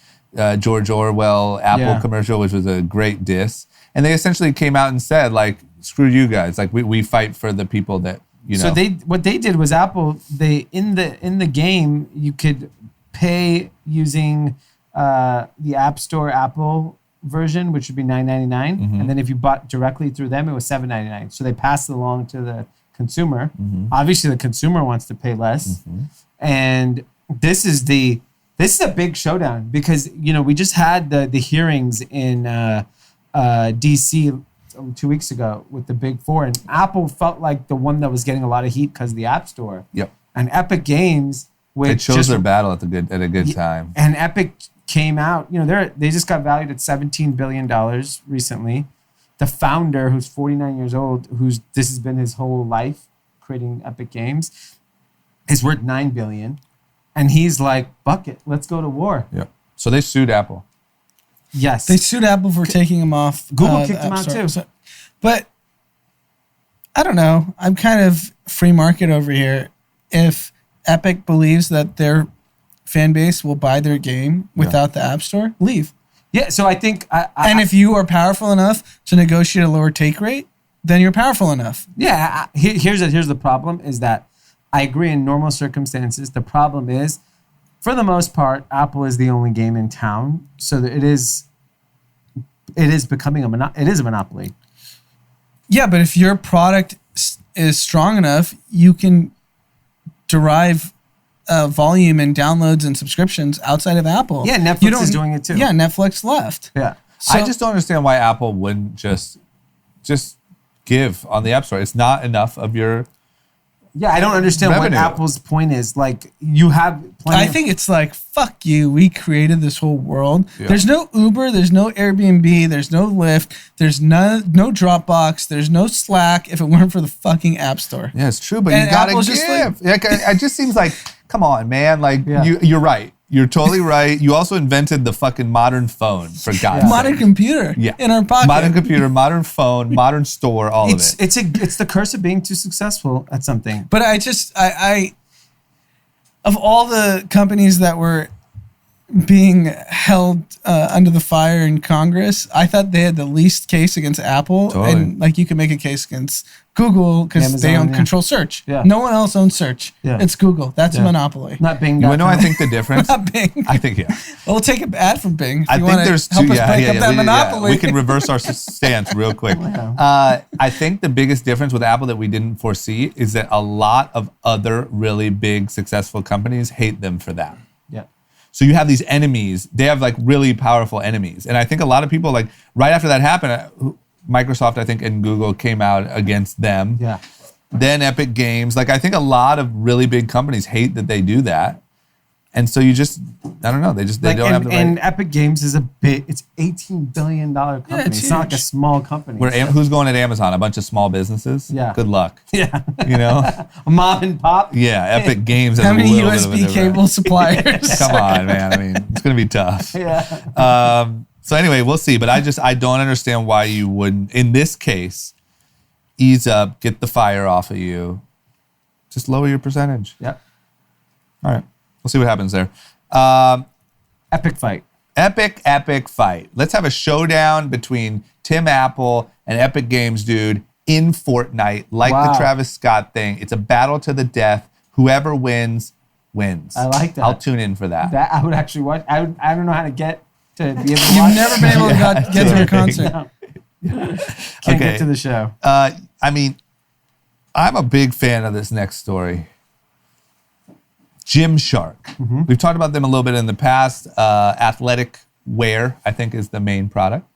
George Orwell Apple commercial, which was a great diss. And they essentially came out and said, screw you guys. We fight for the people that, So what they did was Apple, in the game, you could pay using the App Store Apple version, which would be $9.99, and then if you bought directly through them, it was $7.99. So they passed it along to the consumer. Obviously, the consumer wants to pay less, and this is a big showdown because we just had the hearings in DC 2 weeks ago with the Big Four, and Apple felt like the one that was getting a lot of heat because of the App Store. Yep. And Epic Games, which they chose their battle at a good time. And Epic came out, they just got valued at $17 billion recently. The founder, who's 49 years old, this has been his whole life creating Epic Games, is worth $9 billion. And he's like, "Buck it, let's go to war." Yep. So they sued Apple. Yes. They sued Apple for taking them off. Google kicked them out too. But I don't know. I'm kind of free market over here. If Epic believes that their fan base will buy their game without the App Store, leave. Yeah, so I think... and if you are powerful enough to negotiate a lower take rate, then you're powerful enough. Yeah, here's the problem, is that I agree in normal circumstances. The problem is, for the most part, Apple is the only game in town, so that it is becoming a monopoly. Yeah, but if your product is strong enough, you can derive volume and downloads and subscriptions outside of Apple. Yeah, Netflix is doing it too. Yeah, Netflix left. Yeah. So, I just don't understand why Apple wouldn't just give on the App Store. It's not enough of your I don't understand revenue. what Apple's point is. You have plenty I think it's fuck you. We created this whole world. Yeah. There's no Uber. There's no Airbnb. There's no Lyft. There's no Dropbox. There's no Slack if it weren't for the fucking App Store. Yeah, it's true, but And you gotta Apple's give. just It just seems come on, man. You're right. You're totally right. You also invented the fucking modern phone, for God's sake. Modern computer in our pocket. Modern computer, modern phone, modern store, all of it. It's the curse of being too successful at something. But I of all the companies that were being held under the fire in Congress, I thought they had the least case against Apple. Totally. And like you can make a case against Google because they Amazon, own control search. Yeah. No one else owns search. Yeah. It's Google. That's a monopoly. Not Bing. You know, I think the difference. Not Bing. I think We'll take an ad from Bing. If I you think wanna there's help two. us break up that monopoly. We can reverse our stance real quick. I think the biggest difference with Apple that we didn't foresee is that a lot of other really big successful companies hate them for that. Yeah. So you have these enemies. They have like really powerful enemies, and I think a lot of people like right after that happened, Microsoft, I think, and Google came out against them. Yeah. Then Epic Games. Like I think a lot of really big companies hate that they do that. And so you just, I don't know, they don't have the right. And Epic Games is it's $18 billion company. it's It's not like a huge. small company. Who's going at Amazon? A bunch of small businesses? Yeah. Good luck. Yeah. You know? A mom and pop. Yeah, Epic Games has How a many little bit of a USB different- cable suppliers? Come on, man. I mean, it's going to be tough. Yeah. So anyway, we'll see. But I don't understand why you wouldn't, in this case, ease up, get the fire off of you. Just lower your percentage. Yep. All right. We'll see what happens there. Epic fight. Epic fight. Let's have a showdown between Tim Apple and Epic Games dude in Fortnite, like the Wow. Travis Scott thing. It's a battle to the death. Whoever wins, wins. I like that. I'll tune in for that. That I would actually watch. I don't know how to get to be able to watch. You've never been able to get to a concert. Can't Okay. get to the show. I mean, I'm a big fan of this next story. Gymshark. We've talked about them a little bit in the past. Athletic wear, I think, is the main product.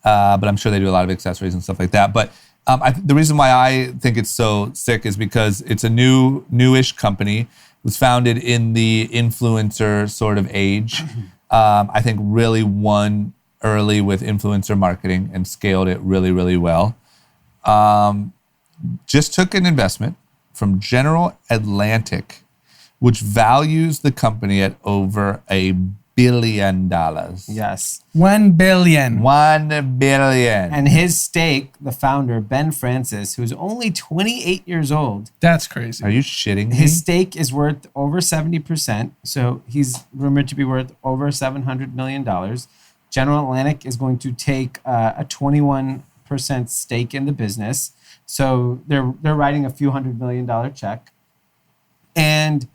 But I'm sure they do a lot of accessories and stuff like that. But the reason why I think it's so sick is because it's a newish company. It was founded in the influencer sort of age. I think really won early with influencer marketing and scaled it really, really well. Just took an investment from General Atlantic, which values the company at over $1 billion. Yes. 1 billion. $1 billion. And his stake, the founder, Ben Francis, who's only 28 years old, That's crazy. Are you shitting me? his stake is worth over 70%. So he's rumored to be worth over $700 million. General Atlantic is going to take a 21% stake in the business. So they're writing a few $100 million check. And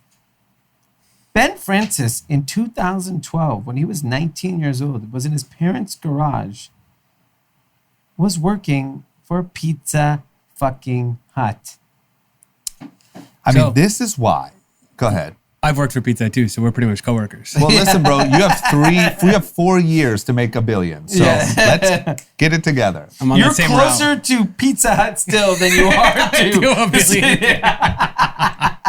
Ben Francis, in 2012, when he was 19 years old, was in his parents' garage, was working for Pizza fucking Hut. I So- mean, this is why. Go ahead. I've worked for Pizza Hut too, so we're pretty much coworkers. Well, listen, bro, you have 4 years to make $1 billion. So let's get it together. I'm on You're the same closer route. to Pizza Hut still than you are to To a billion.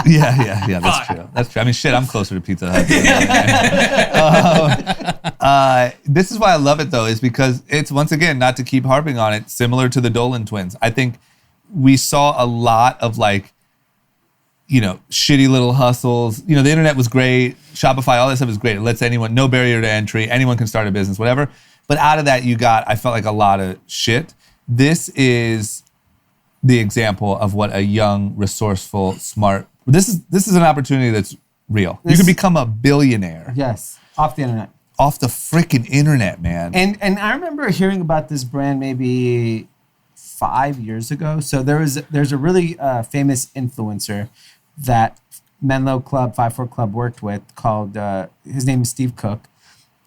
Yeah, that's true. That's true. I mean, shit, I'm closer to Pizza Hut. This is why I love it, though, is because it's, once again, not to keep harping on it, similar to the Dolan twins. I think we saw a lot of shitty little hustles. The internet was great. Shopify, all that stuff is great. It lets anyone, no barrier to entry. Anyone can start a business, whatever. But out of that, I felt like a lot of shit. This is the example of what a young, resourceful, smart, this is an opportunity that's real. You can become a billionaire Yes, off the internet. off the freaking internet, man. And I remember hearing about this brand maybe 5 years ago. So there's a really famous influencer that Menlo Club, 5-4 Club worked with called, his name is Steve Cook.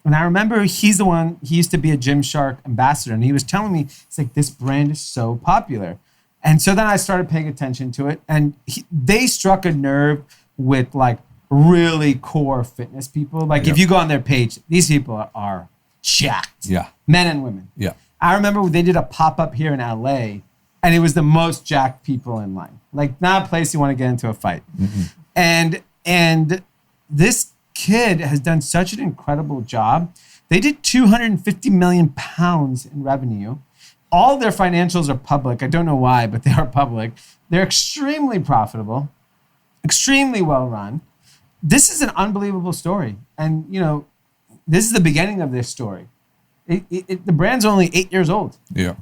And I remember he used to be a Gymshark ambassador, and he was telling me, it's like, this brand is so popular. And so then I started paying attention to it, and they struck a nerve with like really core fitness people. Like if you go on their page, these people are jacked. Yeah. Men and women. Yeah. I remember they did a pop-up here in LA, and it was the most jacked people in line. Like, not a place you want to get into a fight. And this kid has done such an incredible job. They did 250 million pounds in revenue. All their financials are public. I don't know why, but they are public. They're extremely profitable, extremely well run. This is an unbelievable story. And, this is the beginning of this story. The brand's only 8 years old. Yeah.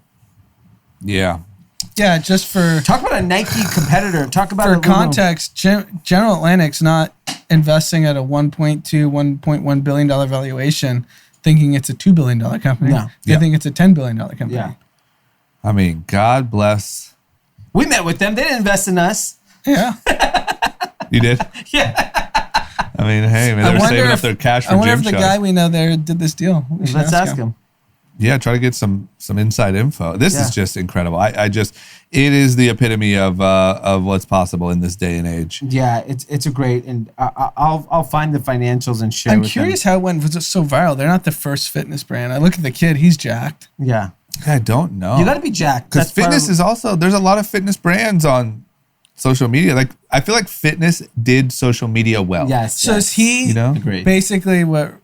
Yeah, just for Talk about a Nike competitor. Talk about for context, General Atlantic's not investing at a $1.1 billion valuation, thinking it's a $2 billion company. No. They think it's a $10 billion company. Yeah. I mean, God bless. We met with them. They didn't invest in us. Yeah. You did? Yeah. I mean, hey, man, they're saving up their cash for I wonder if the Gymshark. guy we know there did this deal. We should Let's ask him. Yeah, try to get some inside info. This Yeah. is just incredible. I just, it is the epitome of what's possible in this day and age. Yeah, it's a great, and I'll find the financials and share. I'm with curious them. how it went. Was it so viral? They're not the first fitness brand. I look at the kid; he's jacked. Yeah, I don't know. you got to be jacked Because fitness is also, there's a lot of fitness brands on social media. Like, I feel like fitness did social media well. Yes. So is he You know? Agreed. basically what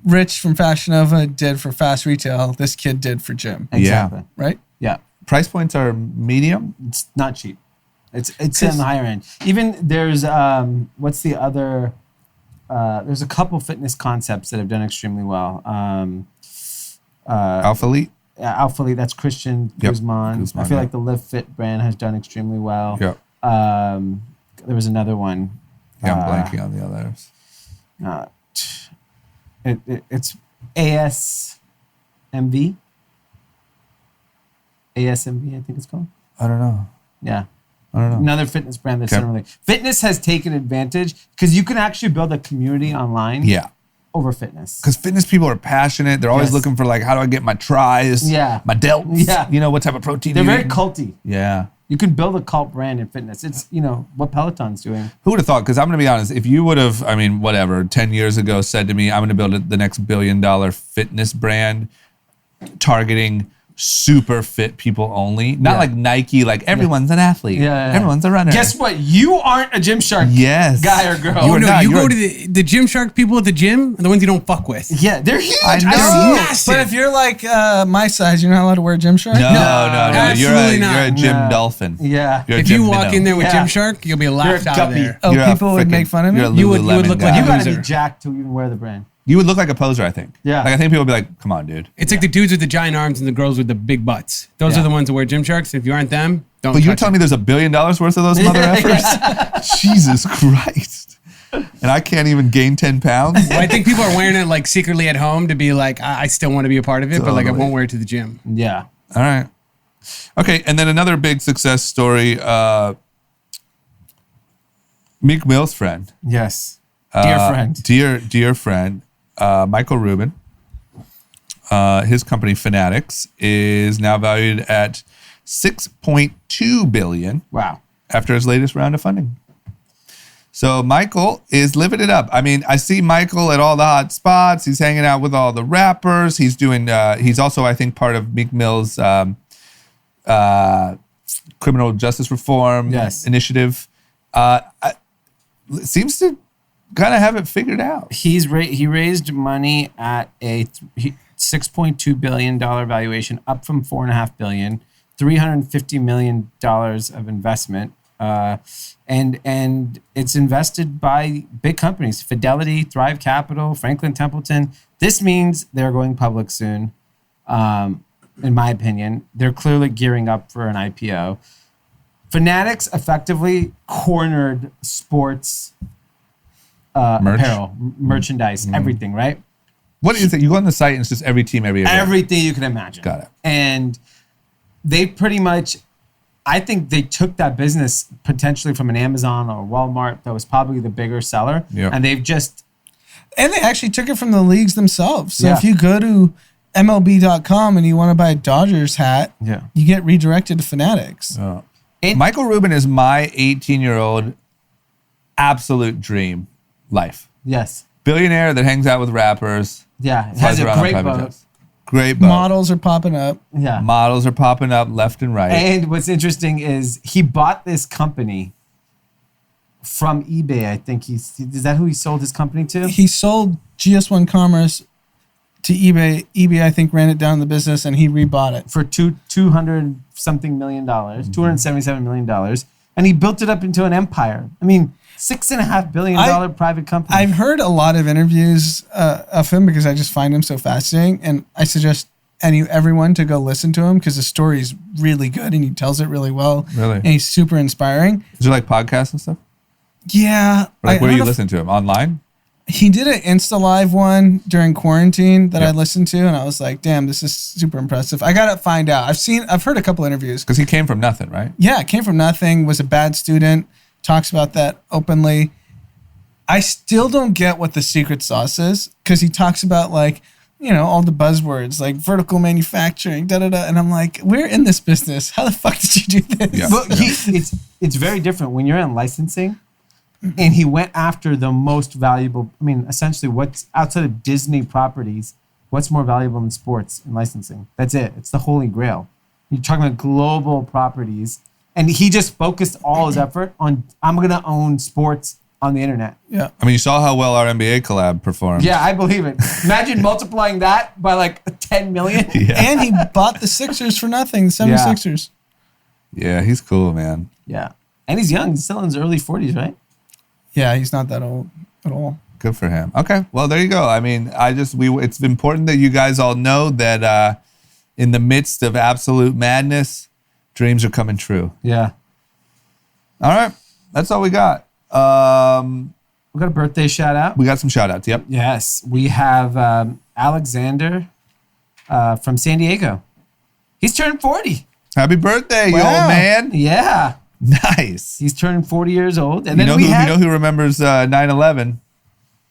Rich from Fashion Nova did for fast retail? This kid did for gym, Exactly. right? Yeah. Price points are medium. It's not cheap. It's on the higher end. Even there's what's the other? There's a couple fitness concepts that have done extremely well. Alpha Elite. Alpha Elite, that's Christian Yep. Guzman. Guzman, I feel yeah. like the Lyft Fit brand has done extremely well. Yep. There was another one. Yeah, I'm blanking on the others. It's ASMV. ASMV, I think it's called. I don't know. Yeah. I don't know. Another fitness brand that's Okay. similar. Fitness has taken advantage because you can actually build a community online Yeah. over fitness. Because fitness people are passionate. They're always Yes. looking for, like, how do I get my tries? Yeah. My delts? Yeah. You know, what type of protein They're you very eating? culty. Yeah. You can build a cult brand in fitness. It's, what Peloton's doing. Who would have thought? Because I'm going to be honest, if you would have, 10 years ago said to me, I'm going to build the next $1 billion fitness brand targeting super fit people only, not Yeah. like Nike, like everyone's an athlete. Yeah. Everyone's a runner. Guess what? You aren't a Gymshark Yes. guy or girl. You are no, not. you You're go a- to the Gymshark people at the gym are the ones you don't fuck with. Yeah, they're huge. I know. see it. Massive. But if you're like my size, you're not allowed to wear Gymshark. No. You're absolutely a not. gym No. dolphin. Yeah. You're a If gym you walk minnow. in there with Yeah. Gymshark, you'll be laughed out of guppy. there. Oh, You're a people would make fun of me? You're a You would Lululemon look guy. like You gotta loser. be jacked to even wear the brand. You would look like a poser, I think. Yeah. Like, I think people would be like, come on, dude. It's like the dudes with the giant arms and the girls with the big butts. Those Yeah. are the ones that wear Gymsharks. If you aren't them, don't. But you're touch telling me there's $1 billion worth of those mother effers? Jesus Christ. And I can't even gain 10 pounds? Well, I think people are wearing it like secretly at home to be like, I still want to be a part of it, but like I Totally. won't wear it to the gym. Yeah. All right. Okay, and then another big success story, Meek Mill's friend. Yes. Dear friend. Dear friend, Michael Rubin. His company Fanatics is now valued at $6.2 billion Wow. after his latest round of funding. So Michael is living it up. I mean, I see Michael at all the hot spots. He's hanging out with all the rappers. He's doing. He's also, I think, part of Meek Mill's criminal justice reform Yes. initiative. Seems to kind of have it figured out. He raised money at a $6.2 billion valuation, up from $4.5 billion, $350 million of investment. And it's invested by big companies, Fidelity, Thrive Capital, Franklin Templeton. This means they're going public soon. In my opinion, they're clearly gearing up for an IPO. Fanatics effectively cornered sports apparel, merchandise, everything, right? What is it? You go on the site and it's just every team, every event. Everything you can imagine. Got it. And they pretty much, I think they took that business potentially from an Amazon or Walmart that was probably the bigger seller. Yeah. And they've just, And they actually took it from the leagues themselves. So Yeah. if you go to MLB.com and you want to buy a Dodgers hat, you get redirected to Fanatics. Michael Rubin is my 18-year-old absolute dream life. yes. Billionaire that hangs out with rappers. Yeah. It flies has a around on great private boat. jets. Great boat. Models are popping up. Yeah. Models are popping up left and right. And what's interesting is he bought this company from eBay. I think is that who he sold his company to? He sold GS1 Commerce to eBay. eBay, I think, ran it down the business and he rebought it. For $200 something million, $277 million. And he built it up into an empire. I mean, $6.5 billion private company. I've heard a lot of interviews of him because I just find him so fascinating. And I suggest everyone to go listen to him because the story's really good and he tells it really well. Really? And he's super inspiring. Is there like podcasts and stuff? Yeah. Or like, where do you listen to him? Online? He did an Insta Live one during quarantine that I listened to, and I was like, damn, this is super impressive. I got to find out. I've heard a couple interviews. Because he came from nothing, right? Yeah, came from nothing, was a bad student, talks about that openly. I still don't get what the secret sauce is because he talks about like, all the buzzwords like vertical manufacturing, da-da-da. And I'm like, we're in this business. How the fuck did you do this? Yeah. But it's very different when you're in licensing. And he went after the most valuable. I mean, essentially, what's outside of Disney properties, what's more valuable than sports and licensing? That's it. It's the holy grail. You're talking about global properties. And he just focused all his effort on, I'm going to own sports on the internet. Yeah. I mean, you saw how well our NBA collab performed. Yeah, I believe it. Imagine multiplying that by like 10 million. Yeah. And he bought the Sixers for nothing, the 76ers. Yeah, he's cool, man. Yeah. And he's young. He's still in his early 40s, right? Yeah, he's not that old at all. Good for him. Okay, well, there you go. I mean, it's important that you guys all know that in the midst of absolute madness, dreams are coming true. Yeah. All right, that's all we got. We got a birthday shout out. We got some shout outs. Yep. Yes, we have Alexander from San Diego. He's turned 40. Happy birthday, you Wow. old man. Yeah. Nice. He's turning 40 years old. And You then know who remembers 9/11?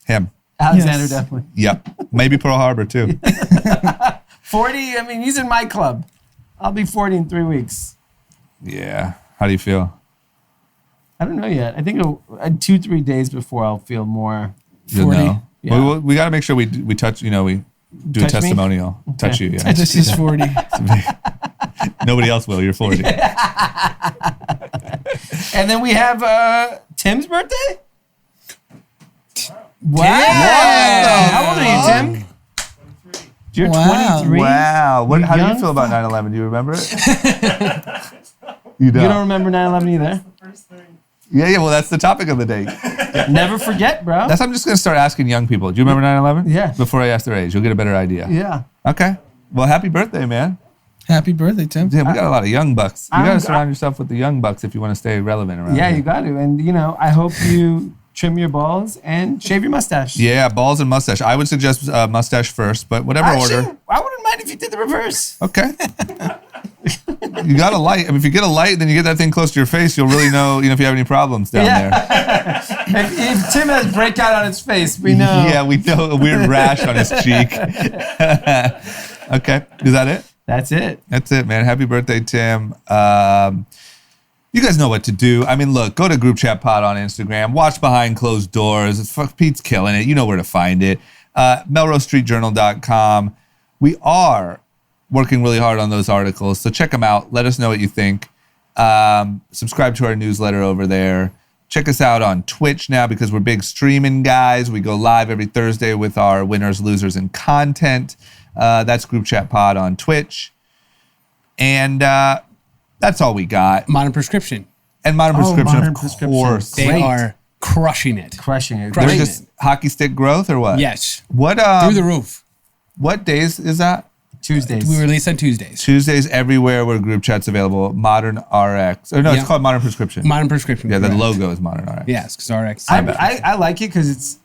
Him. Alexander Yes. definitely. Yep. Maybe Pearl Harbor too. 40, I mean, he's in my club. I'll be 40 in 3 weeks. Yeah. How do you feel? I don't know yet. I think 2-3 days before I'll feel more. You'll 40. know. Yeah. Well, we got to make sure we touch. We do Touch a me? testimonial. Touch you. Yeah. This is 40. Nobody else will. You're 40. And then we have Tim's birthday? Wow. How old are you, Tim? You're Wow. 23? Wow. How do you young feel about 9/11? Do you remember it? You You don't remember 9/11 either? Yeah. Well, that's the topic of the day. Never forget, bro. I'm just going to start asking young people. Do you remember 9/11? Yeah. Before I ask their age, you'll get a better idea. Yeah. Okay. Well, happy birthday, man. Happy birthday, Tim. Damn, we got a lot of young bucks. You got to I'm- surround yourself with the young bucks if you want to stay relevant around Yeah, here. you got to. And, I hope you trim your balls and shave your mustache. Yeah, balls and mustache. I would suggest mustache first, but whatever Actually, order. I wouldn't mind if you did the reverse. Okay. You got a light. I mean, if you get a light, then you get that thing close to your face, you'll really know, if you have any problems down there. If Tim has breakout on his face, we know. Yeah, we know a weird rash on his cheek. Okay, is that it? That's it. That's it, man. Happy birthday, Tim. You guys know what to do. I mean, look, go to Group Chat Pod on Instagram. Watch Behind Closed Doors. Pete's killing it. You know where to find it. MelroseStreetJournal.com. We are working really hard on those articles, so check them out. Let us know what you think. Subscribe to our newsletter over there. Check us out on Twitch now because we're big streaming guys. We go live every Thursday with our winners, losers, and content. That's Group Chat Pod on Twitch. And that's all we got. Modern Prescription. And Modern Prescription, Modern of Prescription. course. They Great. are crushing it. Crushing it. They're Crushing just hockey stick growth or what? Yes. What Through the roof. what days is that? Tuesdays. We release on Tuesdays. Tuesdays everywhere where Group Chat's available. Modern RX. Or no, Yeah. it's called Modern Prescription. Modern Prescription. Yeah, the correct. logo is Modern RX. Yes, because RX. I like it because it's,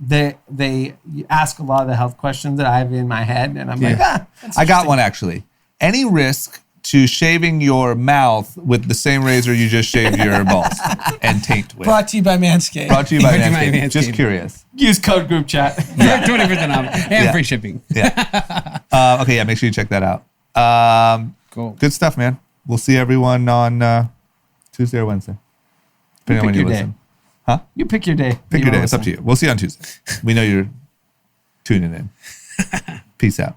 they ask a lot of the health questions that I have in my head, and I'm like, Yeah. that's I got interesting. one actually. Any risk to shaving your mouth with the same razor you just shaved your balls and taint with? Brought to you by Manscaped. Brought to you by Brought to you by Manscaped. Just Manscaped. curious. Use code group chat. 20% off and free shipping. Yeah. Okay, yeah, make sure you check that out. Cool. Good stuff, man. We'll see everyone on Tuesday or Wednesday. Depending on when pick you your day. listen. Huh? You pick your day. Pick your day. It's up to you. We'll see you on Tuesday. We know you're tuning in. Peace out.